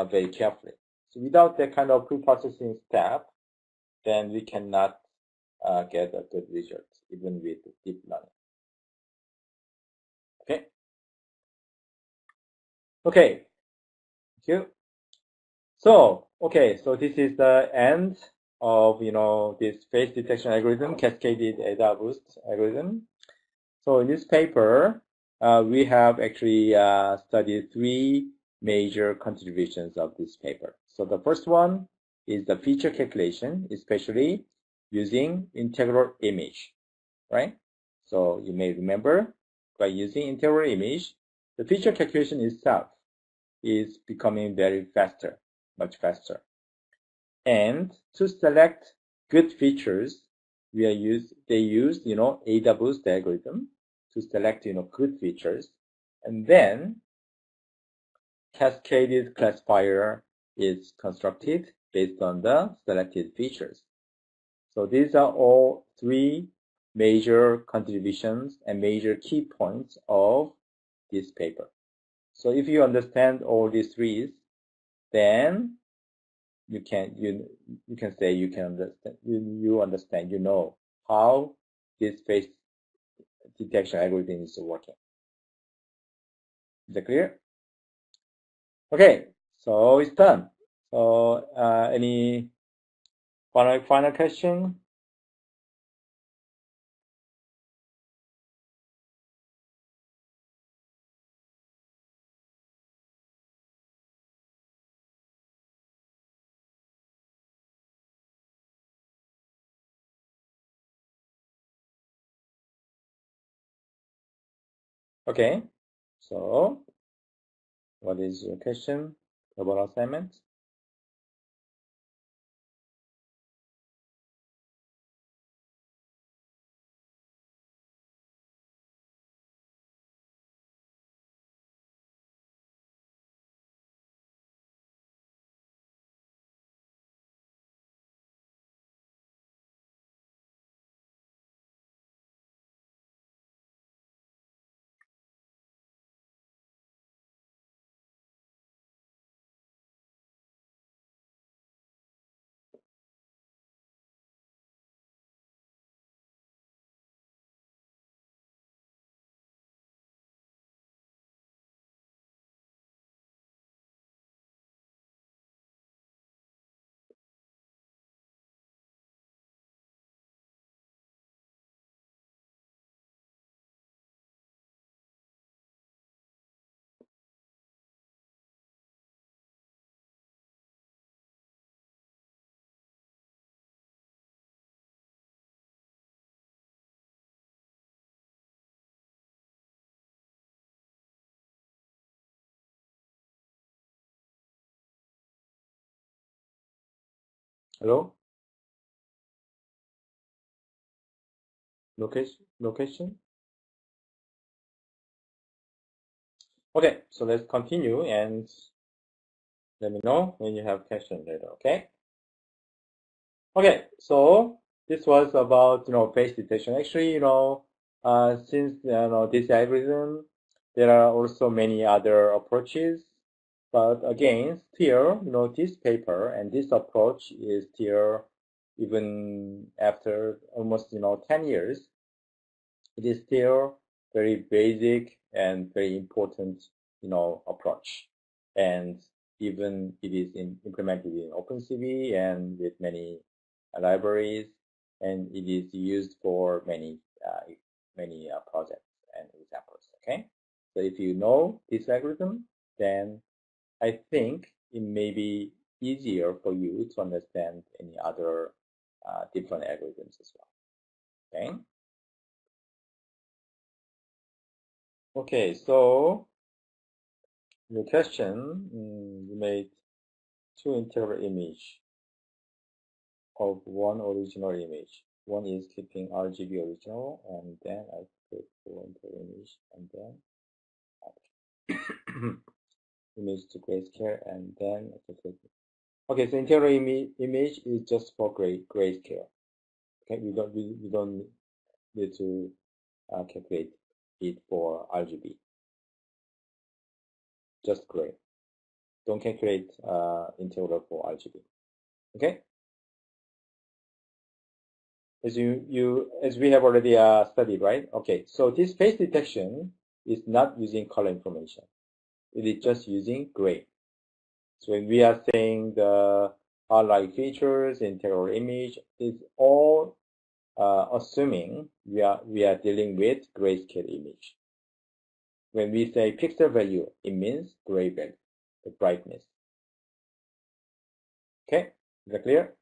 very carefully. So without that kind of pre-processing step, then we cannot get a good result, even with deep learning. Okay. Okay. Thank you. So, okay, so this is the end of, this face detection algorithm, cascaded ADA boost algorithm. So in this paper, we have actually studied three major contributions of this paper. So the first one is the feature calculation, especially using integral image, right? So you may remember by using integral image, the feature calculation itself is becoming very faster, much faster. And to select good features, they used, ADA boost algorithm to select, good features. And then cascaded classifier is constructed based on the selected features. So these are all three major contributions and major key points of this paper. So if you understand all these three, then you can say you can understand, you understand, how this face detection algorithm is working. Is that clear? Okay, so it's done. So any final question? Okay, so what is your question about assignment? Hello? Location? Okay, so let's continue and let me know when you have question later, okay? Okay, so this was about, face detection. Actually, since, this algorithm, there are also many other approaches. But again, still, this paper and this approach is still, even after almost, 10 years, it is still very basic and very important, approach. And even it is implemented in OpenCV and with many libraries, and it is used for many projects and examples. Okay, so if you know this algorithm, then I think it may be easier for you to understand any other different algorithms as well. Okay. Okay, so the question, you made two integral image of one original image. One is keeping RGB original, and then I put four integral image, and then image to grayscale, and then okay. So integral image is just for grayscale. Okay, we don't need to calculate it for RGB. Just gray. Don't calculate integral for RGB. Okay. As we have already studied, right? Okay, so this face detection is not using color information. It is just using gray. So when we are saying the R-like features, integral image, it's all assuming we are dealing with grayscale image. When we say pixel value, it means gray value, the brightness. Okay, is that clear?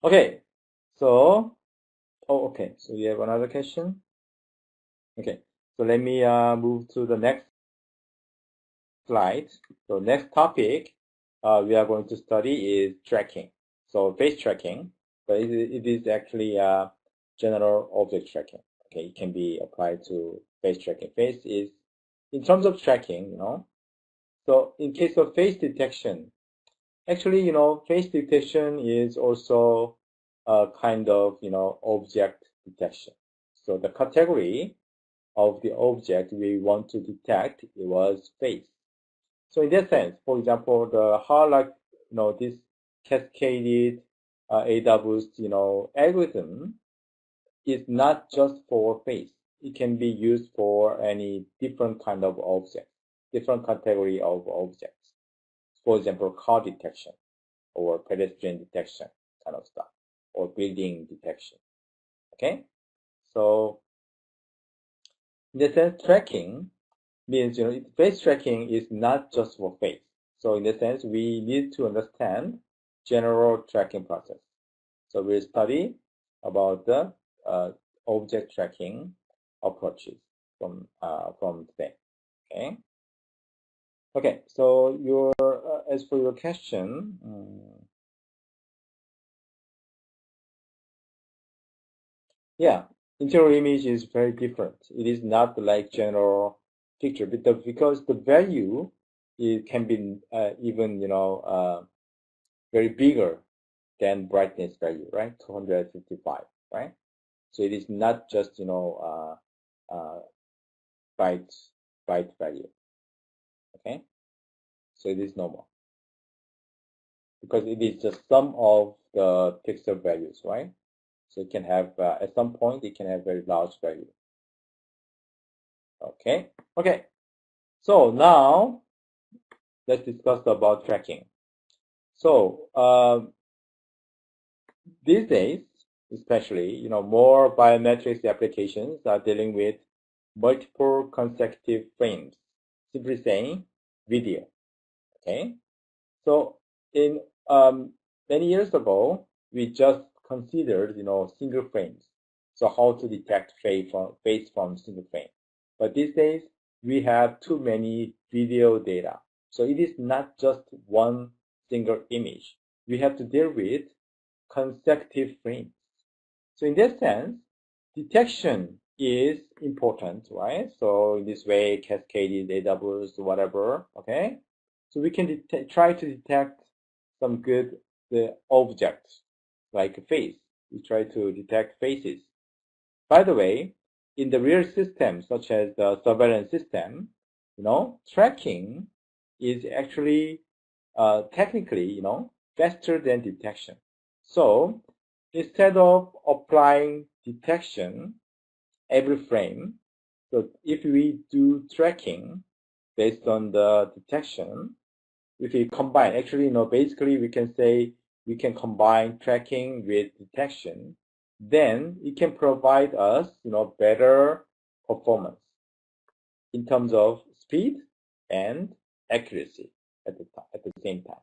Okay, so, okay, so you have another question? Okay, so let me move to the next slide. So next topic we are going to study is tracking. So face tracking, but it is actually general object tracking. Okay, it can be applied to face tracking. Face is, in terms of tracking, so in case of face detection, actually, face detection is also a kind of, object detection. So the category of the object we want to detect, it was face. So in that sense, for example, the how this cascaded AWS, algorithm is not just for face. It can be used for any different kind of object, different category of objects. For example, car detection or pedestrian detection kind of stuff, or building detection. Okay, so in the sense, tracking means, face tracking is not just for face. So in the sense, we need to understand general tracking process. So we'll study about the object tracking approaches from today. Okay. Okay. So as for your question, yeah, integral image is very different. It is not like general picture, because the value can be even very bigger than brightness value, right? 255, right? So it is not just byte value. Okay, so it is normal because it is the sum of the pixel values, right? So it can have at some point it can have very large value. Okay. So now let's discuss about tracking. So these days, especially, more biometrics applications are dealing with multiple consecutive frames. Simply saying, video. Okay. So in many years ago, we just considered, single frames. So how to detect face from single frame. But these days, we have too many video data. So it is not just one single image. We have to deal with consecutive frames. So in that sense, detection is important, right? So in this way, cascaded AWS, whatever, okay? So we can try to detect some good objects like a face. We try to detect faces. By the way, in the real system, such as the surveillance system, tracking is actually technically, faster than detection. So instead of applying detection every frame, so if we do tracking based on the detection, if we combine, actually, basically we can say we can combine tracking with detection, then it can provide us, better performance in terms of speed and accuracy at the same time.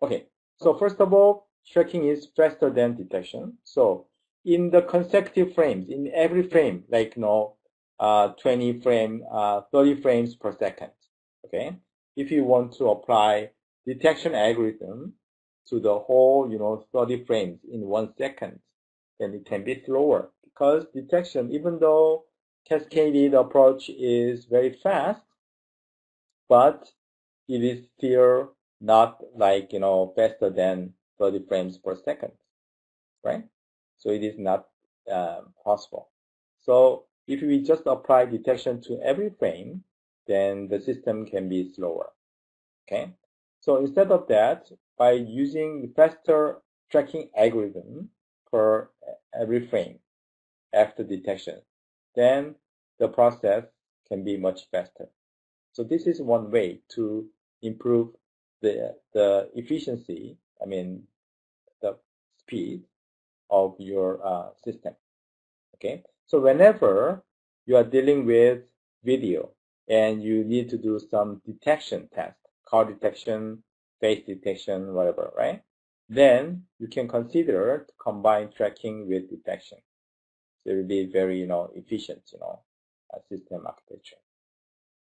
Okay, so first of all, tracking is faster than detection. So in the consecutive frames, in every frame, like 20 frame, 30 frames per second. Okay, if you want to apply detection algorithm to the whole, 30 frames in 1 second, then it can be slower because detection, even though cascaded approach is very fast, but it is still not like, faster than 30 frames per second, right? So it is not possible. So if we just apply detection to every frame, then the system can be slower, okay? So instead of that, by using faster tracking algorithm for every frame after detection, then the process can be much faster. So this is one way to improve the efficiency, the speed of your system. Okay, so whenever you are dealing with video and you need to do some detection test, car detection, face detection, whatever, right? Then you can consider to combine tracking with detection. So it will be very, efficient, system architecture.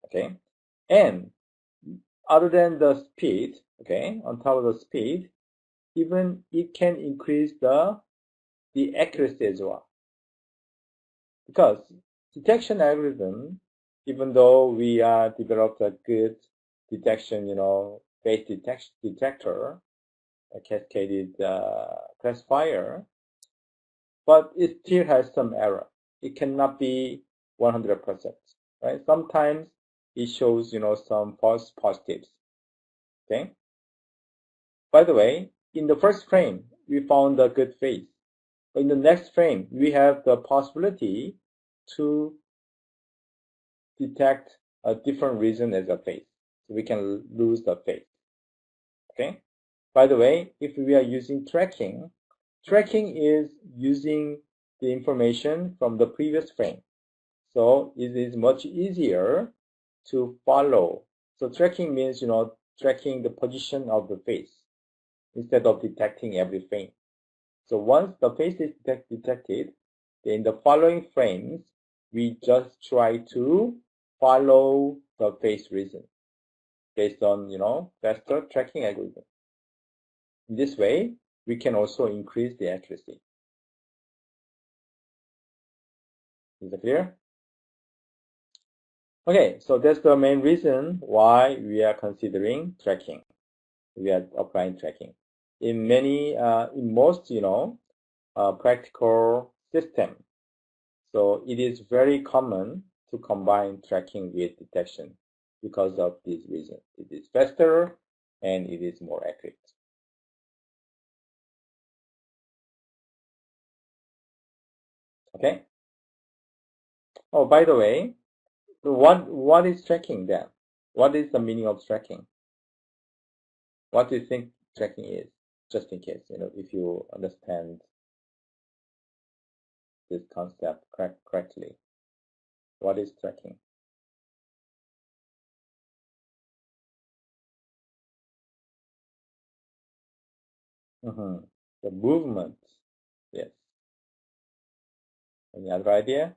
Okay, and other than the speed, okay, on top of the speed, even it can increase the accuracy as well. Because detection algorithm, even though we developed a good detection, face detector, a cascaded classifier, but it still has some error. It cannot be 100%, right? Sometimes it shows, some false positives. Okay. By the way, in the first frame, we found a good face. But in the next frame, we have the possibility to detect a different reason as a face. So we can lose the face. Okay. By the way, if we are using tracking, tracking is using the information from the previous frame. So it is much easier to follow. So tracking means, tracking the position of the face instead of detecting every frame. So once the face is detected, in the following frames, we just try to follow the face reason based on, faster tracking algorithm. In this way, we can also increase the accuracy. Is that clear? Okay, so that's the main reason why we are considering tracking. We are applying tracking. In most, practical system, so it is very common to combine tracking with detection because of this reason. It is faster and it is more accurate. Okay. Oh, by the way, what is tracking then? What is the meaning of tracking? What do you think tracking is? Just in case, if you understand this concept correctly. What is tracking? The movement. Yes. Any other idea?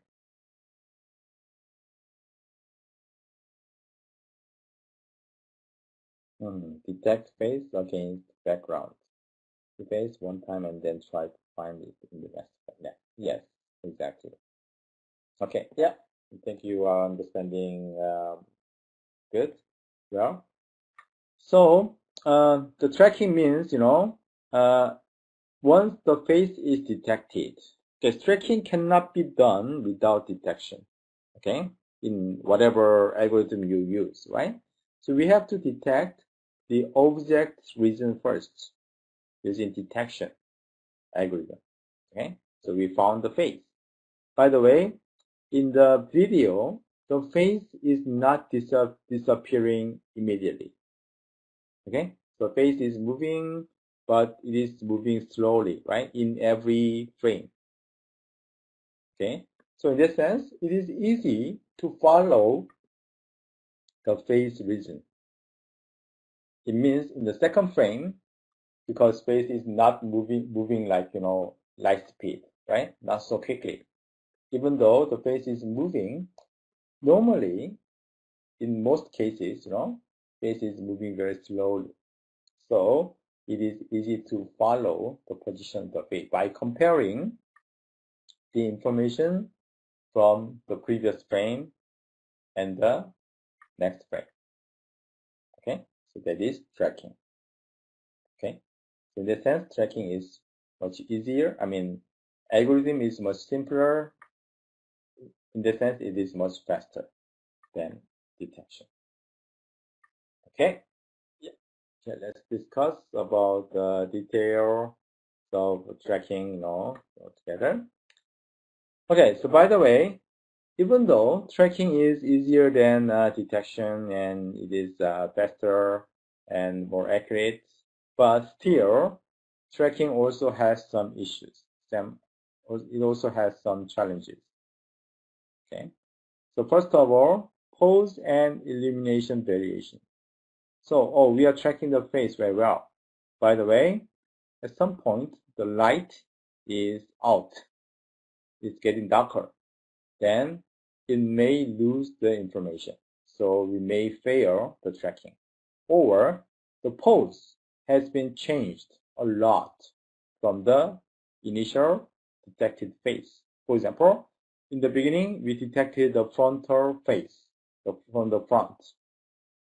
Detect face against background. the face one time and then try to find it in the next frame. Yeah. Yes, exactly. Okay, yeah, I think you are understanding good. Well, so the tracking means, once the face is detected, because tracking cannot be done without detection, okay, in whatever algorithm you use, right? So we have to detect the object region first using detection algorithm, okay? So we found the face. By the way, in the video, the face is not disappearing immediately, okay? The face is moving, but it is moving slowly, right, in every frame. Okay, so in this sense, it is easy to follow the face region. It means in the second frame, because face is not moving like, light speed, right? Not so quickly. Even though the face is moving, normally, in most cases, face is moving very slowly. So it is easy to follow the position of the face by comparing the information from the previous frame and the next frame. Okay, so that is tracking. Okay, so in that sense, tracking is much easier. I mean, algorithm is much simpler. In that sense, it is much faster than detection. Okay, yeah. Okay, let's discuss about the detail of tracking, together. Okay, so by the way, even though tracking is easier than detection and it is faster and more accurate, but still, tracking also has some issues. It also has some challenges. Okay, so first of all, pose and illumination variation. So, we are tracking the face very well. By the way, at some point, the light is out. It's getting darker. Then it may lose the information. So we may fail the tracking. Or the pose has been changed a lot from the initial detected face. For example, in the beginning, we detected the frontal face from the front.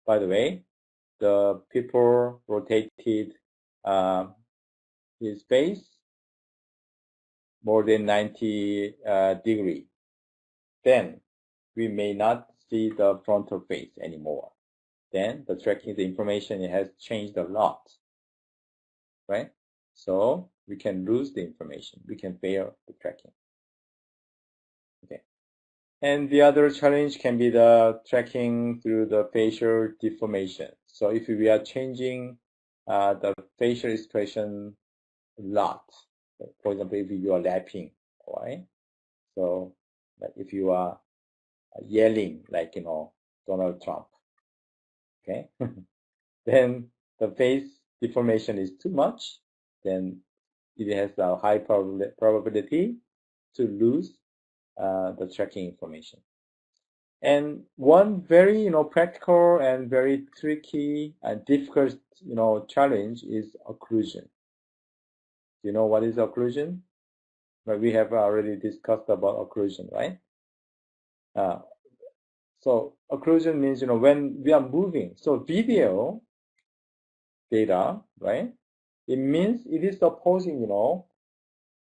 By the way, the people rotated his face more than 90 degrees. Then we may not see the frontal face anymore. Then the tracking, the information, it has changed a lot, right? So we can lose the information. We can fail the tracking. Okay. And the other challenge can be the tracking through the facial deformation. So if we are changing the facial expression a lot, for example, if you are laughing, right? So like if you are yelling like, Donald Trump, okay? Then the face deformation is too much, then it has a high probability to lose the tracking information. And one very, practical and very tricky and difficult, challenge is occlusion. Do you know what is occlusion? Well, we have already discussed about occlusion, right? So occlusion means, when we are moving. So video data, right? It means it is supposing,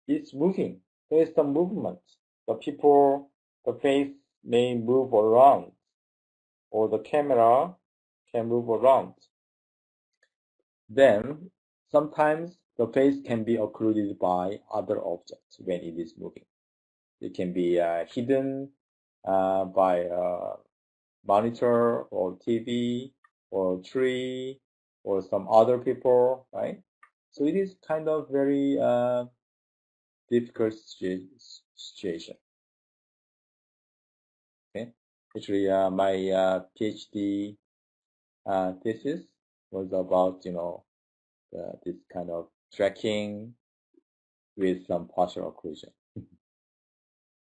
it's moving. There is some movement. The face may move around, or the camera can move around. Then sometimes the face can be occluded by other objects when it is moving. It can be hidden by a monitor or TV or tree or some other people, right? So it is kind of very difficult situation. Okay, actually, my PhD thesis was about this kind of tracking with some partial occlusion.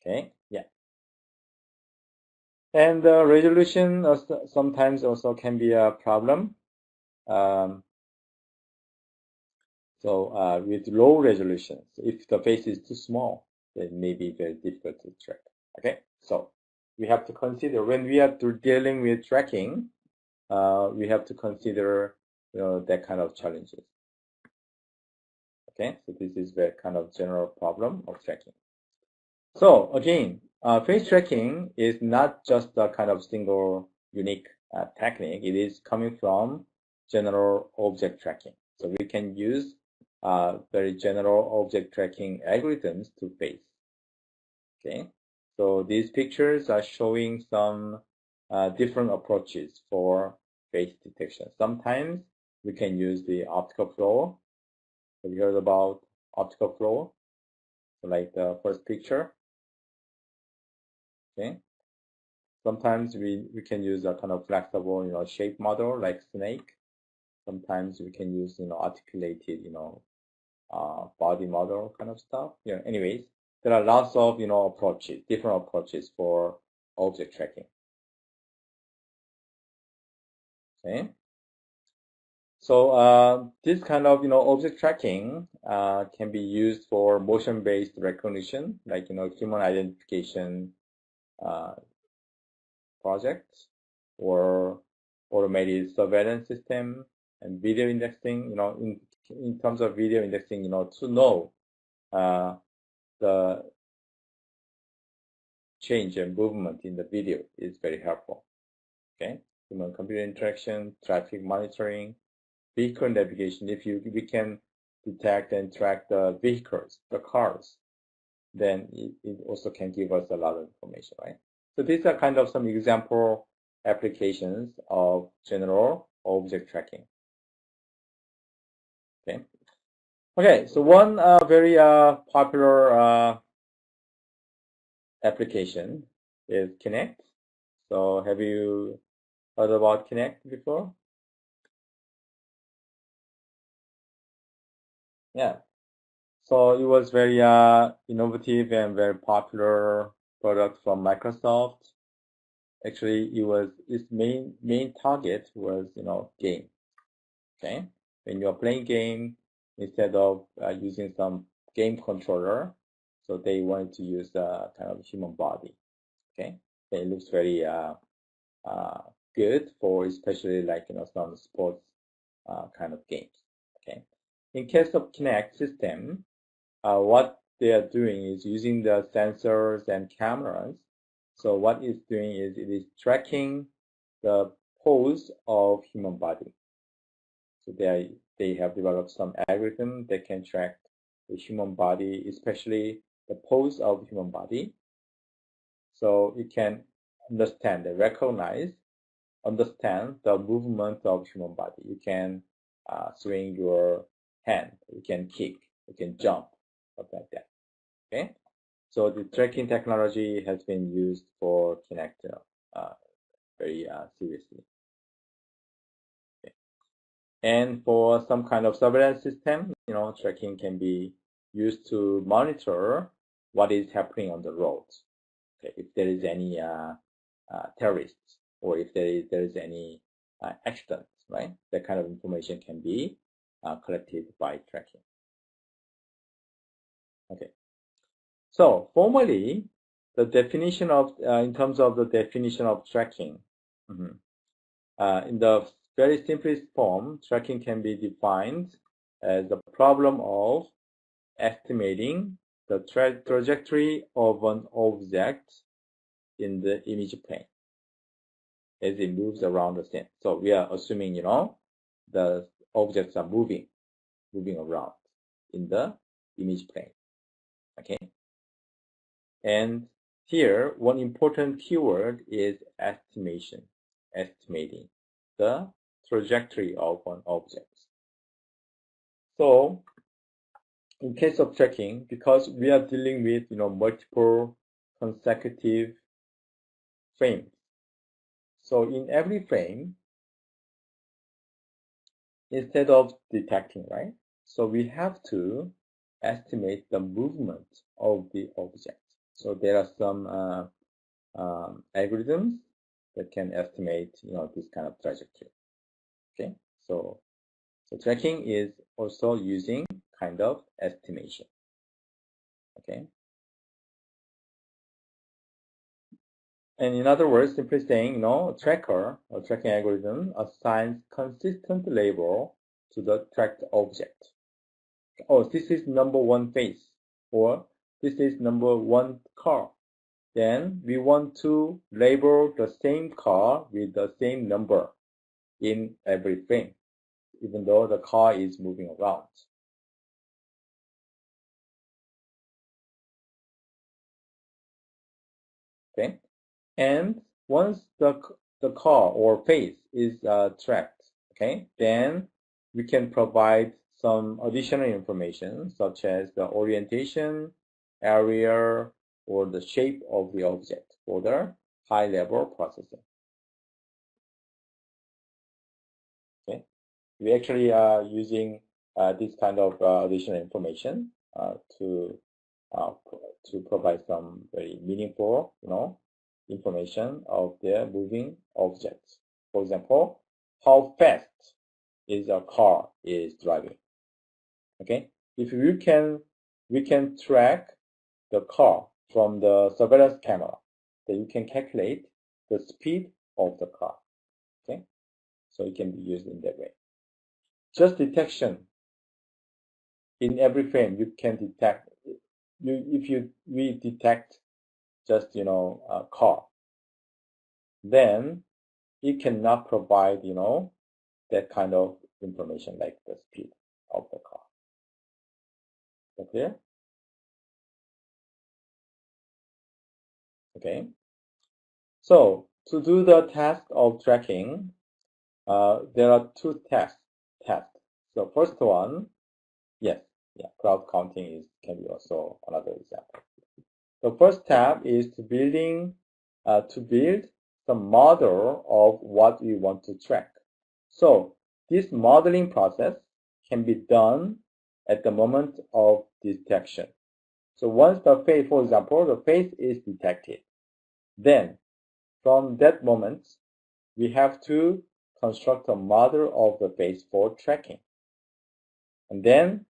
Okay, yeah, and the resolution sometimes also can be a problem. So with low resolution, if the face is too small, then it may be very difficult to track. Okay, so we have to consider when we are dealing with tracking, we have to consider that kind of challenges. Okay, so this is very kind of general problem of tracking. So again, face tracking is not just a kind of single unique technique. It is coming from general object tracking. So we can use very general object tracking algorithms to face. Okay, so these pictures are showing some different approaches for face detection. Sometimes we can use the optical flow. Have you heard about optical flow? So like the first picture. Okay. Sometimes we can use a kind of flexible, shape model like snake. Sometimes we can use, articulated, body model kind of stuff. Anyways, there are lots of, approaches, different approaches for object tracking. Okay. So this kind of, object tracking can be used for motion-based recognition, like, human identification projects or automated surveillance system and video indexing. In terms of video indexing, to know the change and movement in the video is very helpful. Okay, human computer interaction, traffic monitoring, vehicle navigation. If we can detect and track the vehicles, the cars, then it also can give us a lot of information, right? So these are kind of some example applications of general object tracking. Okay. Okay. So one very popular application is Kinect. So have you heard about Kinect before? Yeah. So it was very innovative and very popular product from Microsoft. Actually, its main target was game. Okay, when you are playing game, instead of using some game controller, so they wanted to use kind of human body. Okay, it looks very good for especially like some sports kind of games. Okay, in case of Kinect system, what they are doing is using the sensors and cameras. So what it's doing is it is tracking the pose of human body. So they have developed some algorithm that can track the human body, especially the pose of human body. So it can understand and understand the movement of human body. You can swing your hand, you can kick, you can jump, stuff like that. Okay, so the tracking technology has been used for Kinect very seriously. Okay. And for some kind of surveillance system, tracking can be used to monitor what is happening on the roads. Okay, if there is any terrorists or if there is any accidents, right? That kind of information can be collected by tracking. Okay. So formally, the definition of, in terms of the definition of tracking, in the very simplest form, tracking can be defined as the problem of estimating the trajectory of an object in the image plane as it moves around the scene. So we are assuming, the objects are moving around in the image plane. Okay. And here, one important keyword is estimation, estimating the trajectory of an object. So in case of tracking, because we are dealing with, multiple consecutive frames. So in every frame, instead of detecting, right? So we have to estimate the movement of the object. So there are some algorithms that can estimate, this kind of trajectory. Okay, so So tracking is also using kind of estimation. Okay. And in other words, simply saying, a tracker or tracking algorithm assigns consistent label to the tracked object. Oh, this is number one face, or this is number one car. Then we want to label the same car with the same number in every frame, even though the car is moving around. Okay, and once the car or face is tracked, okay, then we can provide some additional information such as the orientation, area, or the shape of the object for the high-level processing. Okay, we actually are using this kind of additional information to provide some very meaningful, information of the moving objects. For example, how fast is a car is driving. Okay, if we can track the car from the surveillance camera, then you can calculate the speed of the car. Okay, so it can be used in that way. Just detection. In every frame, you can detect. If we detect just a car, then it cannot provide that kind of information like the speed of the car. Okay. Okay. So to do the task of tracking, there are two tasks. So first one, yes, crowd counting can be also another example. The first tab is to build some model of what we want to track. So this modeling process can be done at the moment of detection. So once the face, for example, the face is detected, then from that moment, we have to construct a model of the face for tracking. And then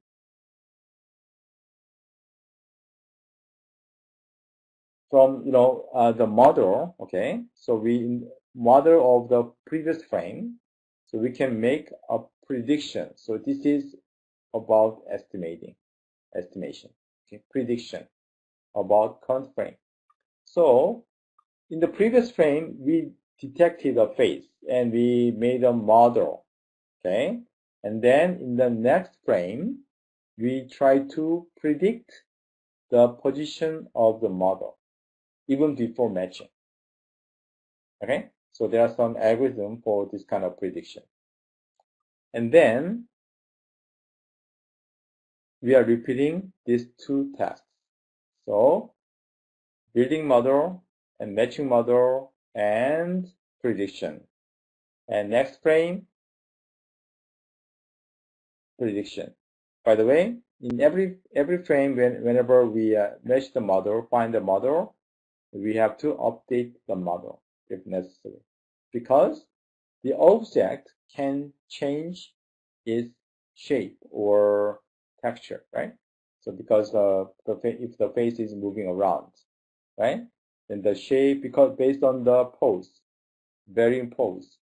from the model, okay, so we model of the previous frame, so we can make a prediction. So this is about estimation, okay, prediction about current frame. So in the previous frame, we detected a face and we made a model, okay, and then in the next frame, we try to predict the position of the model even before matching. Okay, so there are some algorithms for this kind of prediction. And then we are repeating these two tasks. So building model and matching model and prediction. And next frame, prediction. By the way, in every frame, whenever we match the model, find the model, we have to update the model if necessary, because the object can change its shape or texture, right? So because if the face is moving around, right, then the shape, because based on the pose, varying pose,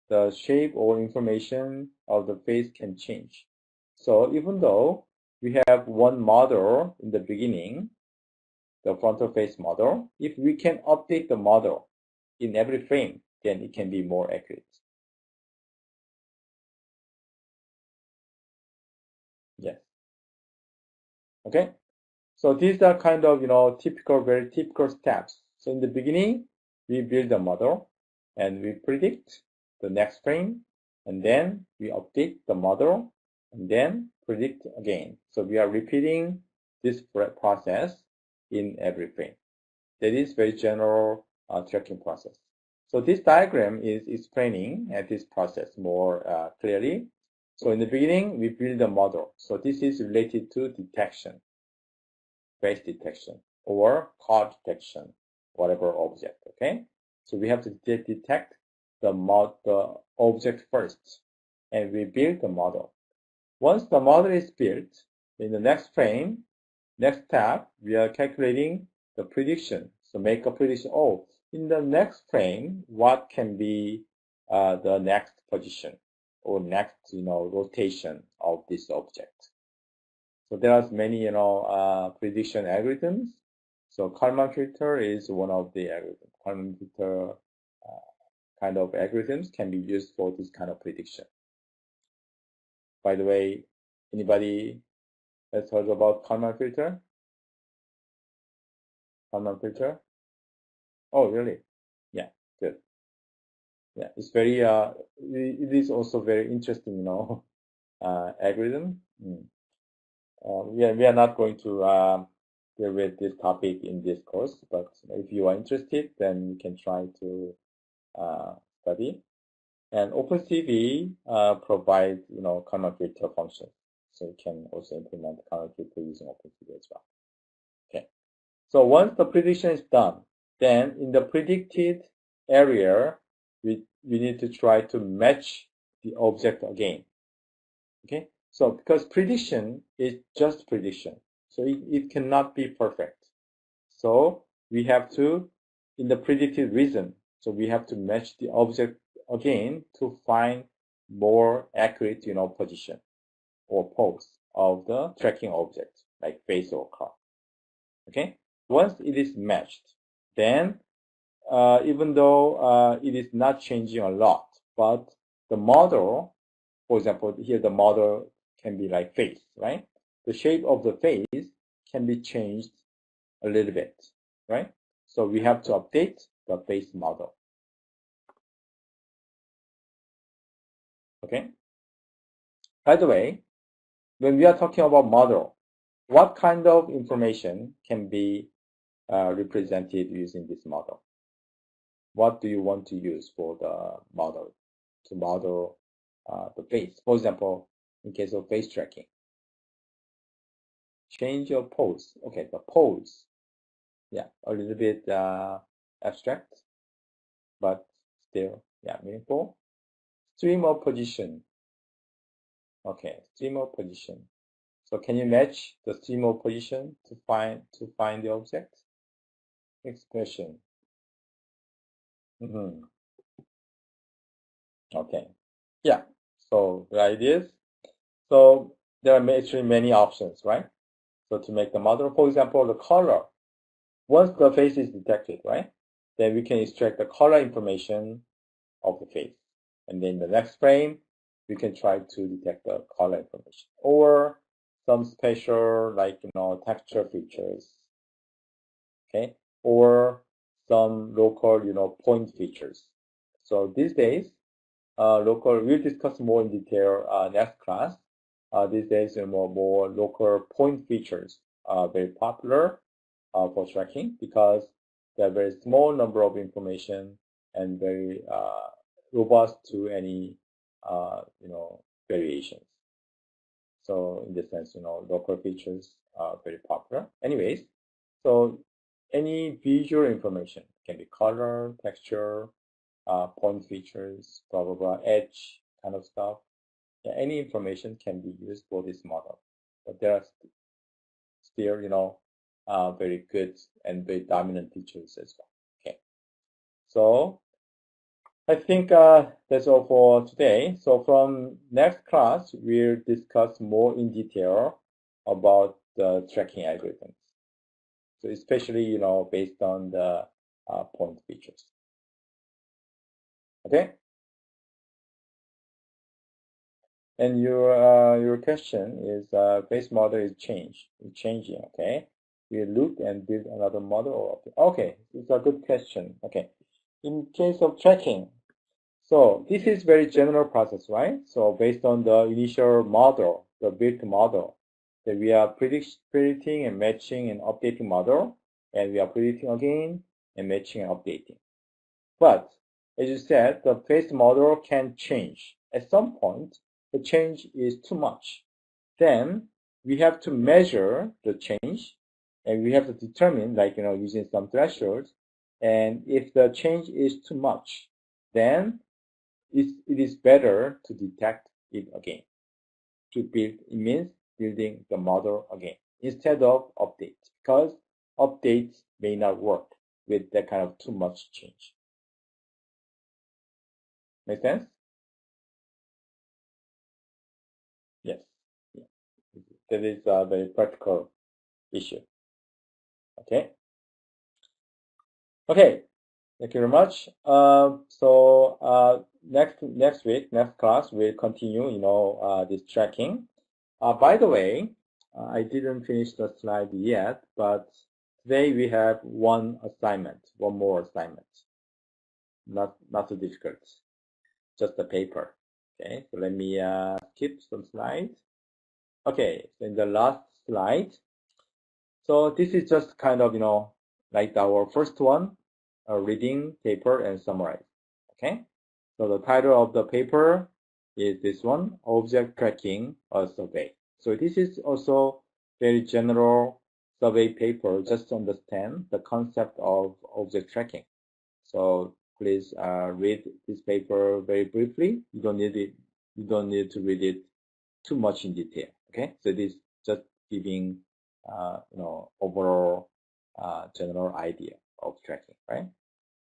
the shape or information of the face can change. So even though we have one model in the beginning, the frontal face model, if we can update the model in every frame, then it can be more accurate. Yes. Okay. So these are kind of, very typical steps. So in the beginning, we build a model and we predict the next frame, and then we update the model and then predict again. So we are repeating this process in every frame. That is very general tracking process. So this diagram is explaining this process more clearly. So in the beginning, we build a model. So this is related to detection, face detection, or car detection, whatever object, okay? So we have to detect the object first, and we build the model. Once the model is built, in the next frame, next step, we are calculating the prediction. So make a prediction. Oh, in the next frame, what can be the next position or next, rotation of this object? So there are many, prediction algorithms. So Kalman filter is one of the algorithms. Kalman filter kind of algorithms can be used for this kind of prediction. By the way, anybody has heard about Kalman filter? Kalman filter? Oh, really? Yeah, good. Yeah, it's very, it is also very interesting, algorithm. We are not going to deal with this topic in this course, but if you are interested, then you can try to study. And OpenCV provides, Kalman filter function, so you can also implement Kalman filter using OpenCV as well. Okay. So once the prediction is done, then in the predicted area, we need to try to match the object again. Okay. So because prediction is just prediction, so it cannot be perfect. So we have to, in the predicted region, so we have to match the object again to find more accurate, position or pose of the tracking object, like face or car. Okay. Once it is matched, then even though it is not changing a lot, but the model, for example, here the model can be like face, right? The shape of the face can be changed a little bit, right? So we have to update the face model. Okay. By the way, when we are talking about model, what kind of information can be represented using this model? What do you want to use for the model to model the face? For example, in case of face tracking, change your pose. Okay, the pose, yeah, a little bit abstract, but still, yeah, meaningful. Stream of position. Okay, stream of position. So can you match the stream of position to find the object? Expression. Okay. Yeah. So the ideas. So there are actually many options, right? So to make the model, for example, the color. Once the face is detected, right? Then we can extract the color information of the face. And then the next frame, we can try to detect the color information or some special, like, texture features. Okay. Or some local, point features. So these days, we'll discuss more in detail next class. These days, more local point features are very popular for tracking because they're very small number of information and very robust to any variations. So in this sense, local features are very popular. Anyways, so any visual information can be color, texture, point features, blah, blah, blah, edge kind of stuff. Yeah, any information can be used for this model, but there are still, very good and very dominant features as well. Okay. So I think that's all for today. So from next class, we'll discuss more in detail about the tracking algorithms. So especially, based on the point features. Okay. And your question is base model is changing. Okay. You look and build another model. Okay, it's a good question. Okay. In case of tracking, so this is very general process, right? So based on the initial model, the built model, that we are predicting and matching and updating model, and we are predicting again and matching and updating. But as you said, the base model can change. At some point, the change is too much. Then we have to measure the change, and we have to determine, like, using some thresholds. And if the change is too much, then it is better to detect it again. to build, it means building the model again instead of updates, because updates may not work with that kind of too much change. Make sense? Yes. Yeah. That is a very practical issue. Okay. Okay. Thank you very much. Next week, next class, we'll continue, this tracking. By the way, I didn't finish the slide yet, but today we have one more assignment. Not too difficult, just the paper. Okay, so let me skip some slides. Okay, so in the last slide, so this is just kind of, like our first one, reading paper and summarize. Okay, so the title of the paper is this one, Object Tracking a Survey. So this is also very general survey paper, just to understand the concept of object tracking. So please read this paper very briefly. You don't need to read it too much in detail. Okay, so this is just giving overall general idea of tracking, right?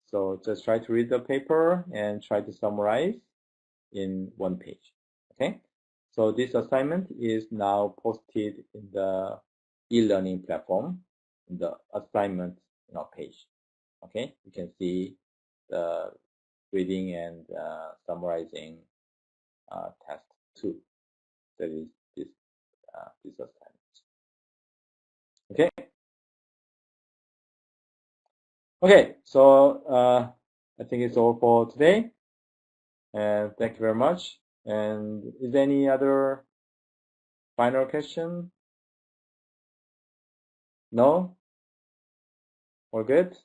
So just try to read the paper and try to summarize in one page. Okay, so this assignment is now posted in the e-learning platform in the assignment page. Okay, you can see the reading and summarizing task 2. That is this assignment. Okay. Okay, so I think it's all for today, and thank you very much. And is there any other final question? No? All good?